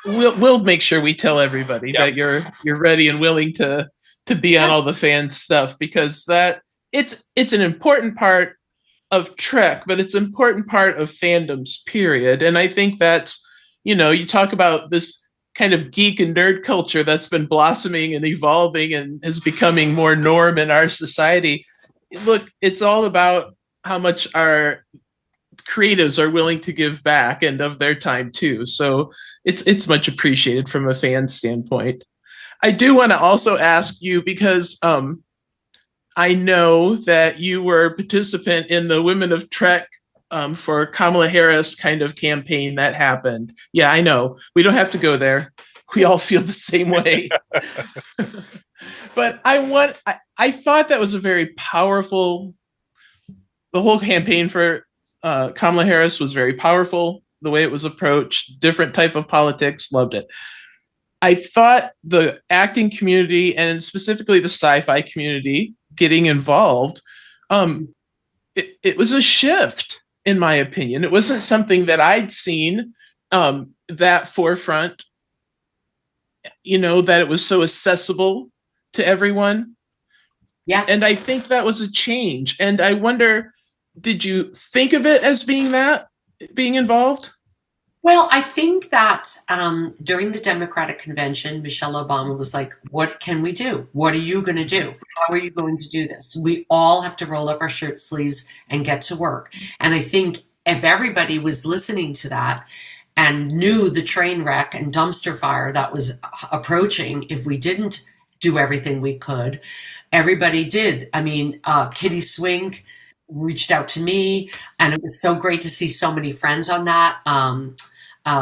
We'll make sure we tell everybody that you're ready and willing to be on all the fan stuff, because that it's an important part of Trek, but it's an important part of fandoms, period. And I think that's, you talk about this kind of geek and nerd culture that's been blossoming and evolving and is becoming more norm in our society. Look, it's all about how much our creatives are willing to give back and of their time too. So it's much appreciated from a fan standpoint. I do want to also ask you, because I know that you were a participant in the Women of Trek for Kamala Harris kind of campaign that happened. Yeah, I know. We don't have to go there. We all feel the same way. But I thought that was a very powerful, the whole campaign for Kamala Harris was very powerful. The way it was approached, different type of politics, loved it. I thought the acting community, and specifically the sci-fi community, getting involved, it was a shift, in my opinion. It wasn't something that I'd seen that forefront, that it was so accessible to everyone. Yeah. And I think that was a change. And I wonder, did you think of it as being involved? Well, I think that during the Democratic convention, Michelle Obama was like, what can we do? What are you going to do? How are you going to do this? We all have to roll up our shirt sleeves and get to work. And I think if everybody was listening to that and knew the train wreck and dumpster fire that was approaching if we didn't do everything we could. Everybody did. I mean, Kitty Swink reached out to me, and it was so great to see so many friends on that.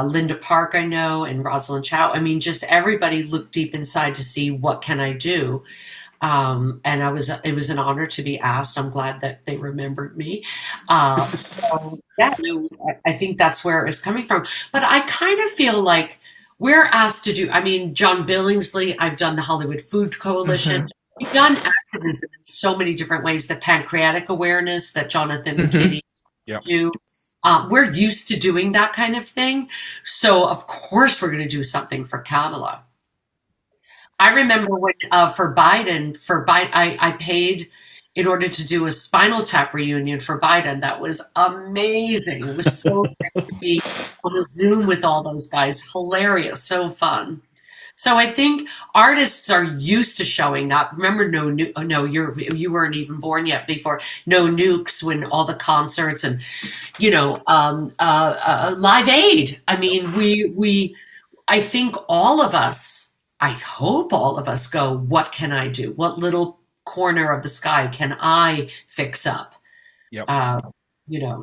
Linda Park, I know, and Rosalind Chow. I mean, just everybody looked deep inside to see what can I do. And it was an honor to be asked. I'm glad that they remembered me. So yeah, I think that's where it's coming from. But I kind of feel like we're asked to do, I mean, John Billingsley, I've done the Hollywood Food Coalition. Mm-hmm. We've done activism in so many different ways, the pancreatic awareness that Jonathan and Kitty do. We're used to doing that kind of thing. So of course we're going to do something for Kamala. I remember when for Biden, I paid in order to do a Spinal Tap reunion for Biden. That was amazing. It was so great to be on a Zoom with all those guys. Hilarious, so fun. So I think artists are used to showing up. Remember, you weren't even born yet before No Nukes, when all the concerts and, Live Aid. I mean, I think all of us, I hope all of us go, what can I do? What little corner of the sky can I fix up? Yep.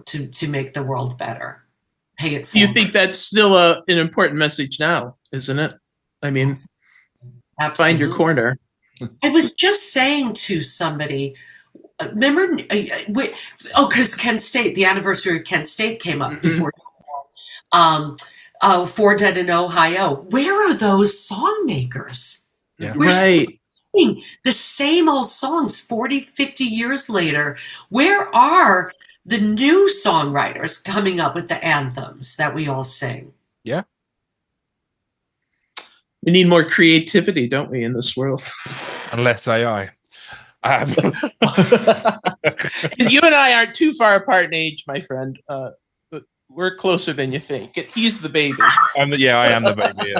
To make the world better. Pay it forward. Do you think that's still an important message now, isn't it? I mean, Absolutely. Find your corner. I was just saying to somebody, remember, because Kent State, the anniversary of Kent State came up before. Four Dead in Ohio. Where are those song makers? Yeah. We're right. singing the same old songs 40, 50 years later. Where are the new songwriters coming up with the anthems that we all sing? Yeah. We need more creativity, don't we, in this world? Unless AI. And you and I aren't too far apart in age, my friend. But we're closer than you think. He's the baby. I am the baby.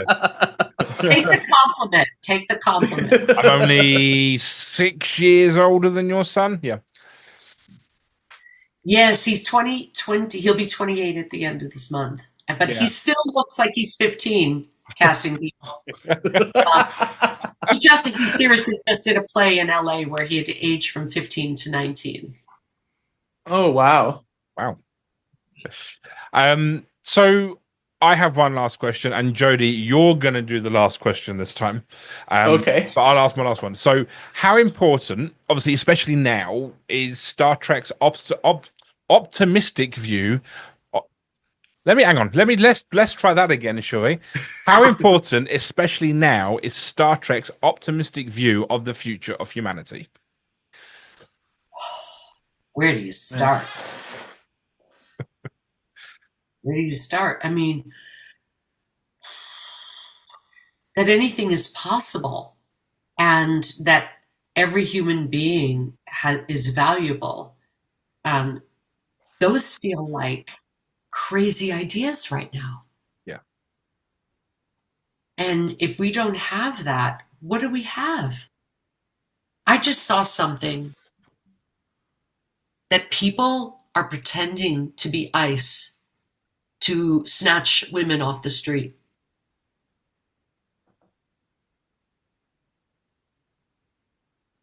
Yeah. Take the compliment. I'm only 6 years older than your son. Yeah. Yes, he's 20. He'll be 28 at the end of this month. But he still looks like he's 15. Casting people. He seriously just did a play in LA where he had aged from 15 to 19. Oh, wow. So I have one last question, and Jodi, you're going to do the last question this time. Okay. So I'll ask my last one. So how important, obviously, especially now, is Star Trek's optimistic view? Let's try that again, shall we? How important, especially now, is Star Trek's optimistic view of the future of humanity? Where do you start? Where do you start? I mean, that anything is possible, and that every human being is valuable. Those feel like crazy ideas right now. Yeah. And if we don't have that, what do we have? I just saw something that people are pretending to be ice to snatch women off the street.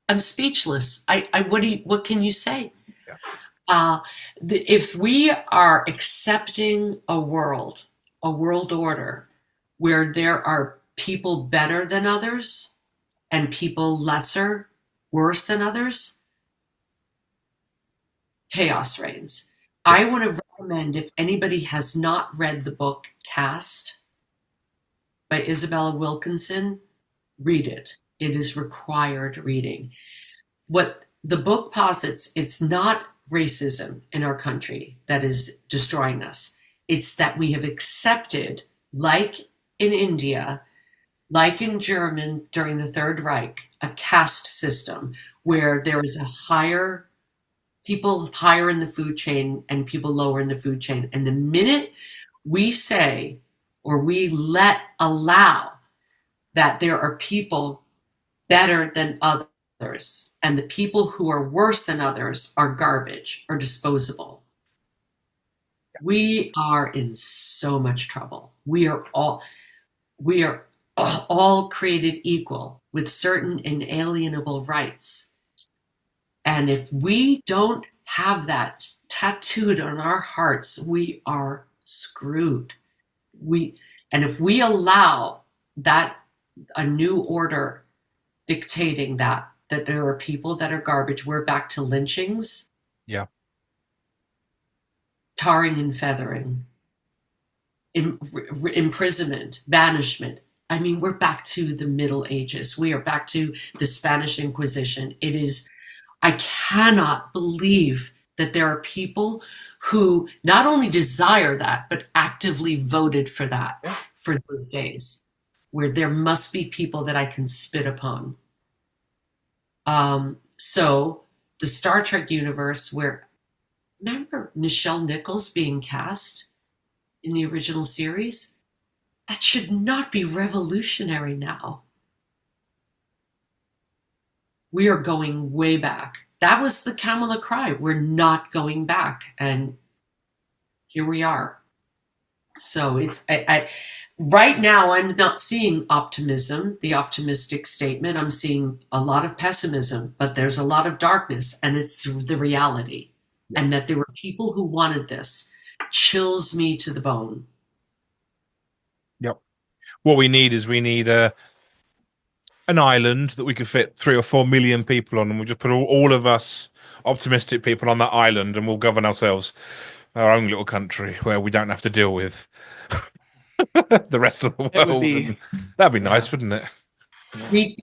I'm speechless. What can you say? Yeah. If we are accepting a world order where there are people better than others and people worse than others, chaos reigns. Yeah. I want to recommend, if anybody has not read the book Caste by Isabella Wilkinson, read it. It is required reading. What the book posits, it's not racism in our country that is destroying us. It's that we have accepted, like in India, like in Germany during the Third Reich, a caste system where there is people higher in the food chain and people lower in the food chain. And the minute we say, or we allow that there are people better than others, and the people who are worse than others are garbage or disposable, We are in so much trouble. We are all created equal with certain inalienable rights. And if we don't have that tattooed on our hearts, we are screwed. And if we allow that, a new order dictating that there are people that are garbage, we're back to lynchings. Yeah. Tarring and feathering, imprisonment, banishment. I mean, we're back to the Middle Ages. We are back to the Spanish Inquisition. I cannot believe that there are people who not only desire that, but actively voted for that for those days, where there must be people that I can spit upon. So the Star Trek universe, where, remember Nichelle Nichols being cast in the original series? That should not be revolutionary now. We are going way back. That was the Kamala cry. We're not going back. And here we are. So it's right now I'm not seeing optimism, the optimistic statement. I'm seeing a lot of pessimism, but there's a lot of darkness, and it's the reality. And that there were people who wanted this chills me to the bone. Yep. What we need is an island that we could fit 3 or 4 million people on, and we'll just put all of us optimistic people on that island, and we'll govern ourselves, our own little country, where we don't have to deal with the rest of the world. That'd be nice, wouldn't it? Read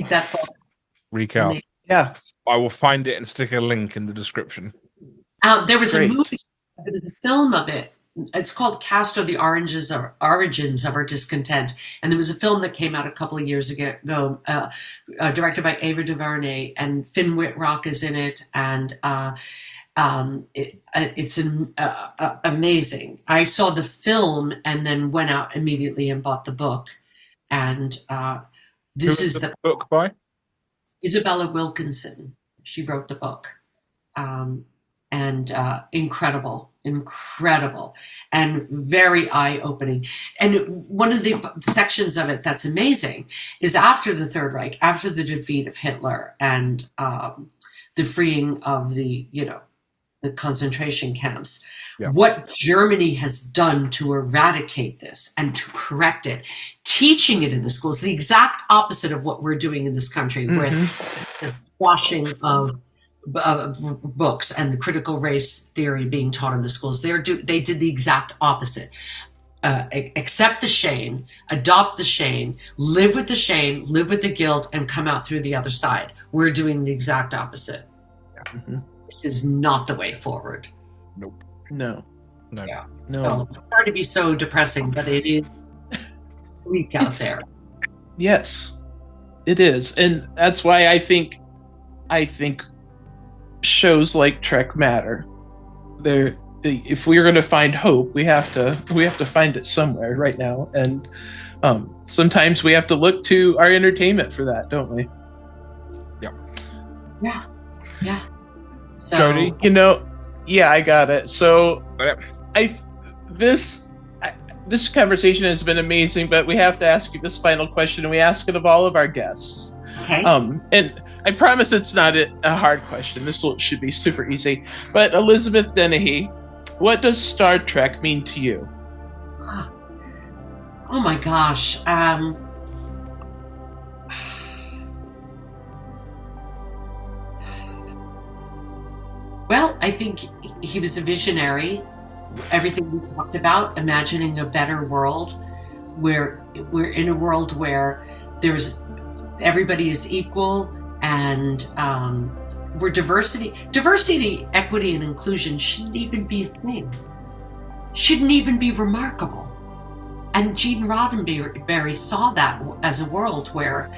that book. Recast. Yeah. I will find it and stick a link in the description. There was Great. a movie. There was a film of it. It's called Cast of the Origins of Our Discontent. And there was a film that came out a couple of years ago, directed by Ava DuVernay, and Finn Wittrock is in it. And it's amazing. I saw the film and then went out immediately and bought the book. And this is the book by Isabella Wilkinson. She wrote the book. And incredible, and very eye-opening. And one of the sections of it that's amazing is after the Third Reich, after the defeat of Hitler and the freeing of the concentration camps, what Germany has done to eradicate this and to correct it, teaching it in the schools, the exact opposite of what we're doing in this country, with the squashing of books and the critical race theory being taught in the schools. They did the exact opposite. Accept the shame, adopt the shame, live with the guilt, and come out through the other side. We're doing the exact opposite. This is not the way forward. Nope. No. Yeah. No. So, it's hard to be so depressing, but it is bleak out there. Yes, it is. And that's why I think shows like Trek matter. If we're going to find hope, we have to find it somewhere right now, and sometimes we have to look to our entertainment for that, don't we? Yeah. So, Jodi? I got it. So Okay. this conversation has been amazing, but we have to ask you this final question, and we ask it of all of our guests. okay. And I promise it's not a hard question. This should be super easy. But Elizabeth Dennehy, what does Star Trek mean to you? Oh my gosh. Well, I think he was a visionary. Everything we talked about, imagining a better world, where we're in a world where everybody is equal, and where diversity, equity, and inclusion shouldn't even be a thing. Shouldn't even be remarkable. And Gene Roddenberry saw that as a world where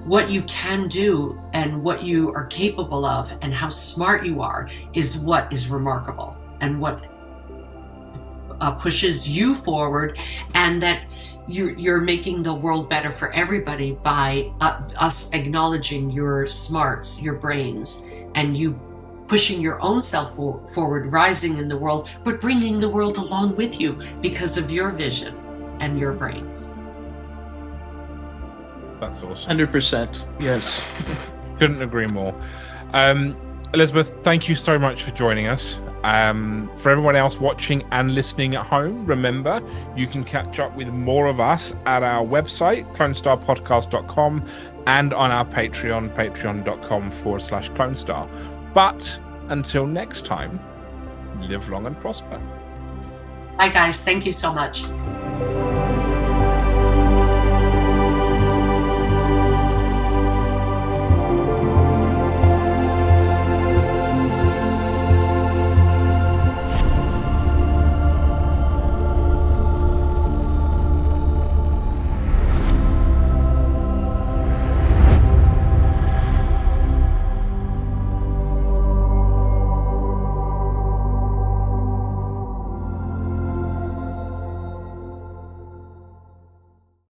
what you can do and what you are capable of and how smart you are is what is remarkable and what pushes you forward, and that you're making the world better for everybody by us acknowledging your smarts, your brains, and you pushing your own self forward, rising in the world, but bringing the world along with you because of your vision and your brains. That's awesome. 100%. Yes. Couldn't agree more. Elizabeth, thank you so much for joining us. For everyone else watching and listening at home, remember, you can catch up with more of us at our website, clonestarpodcast.com, and on our Patreon, patreon.com/Clonestar. But until next time, live long and prosper. Bye, guys. Thank you so much.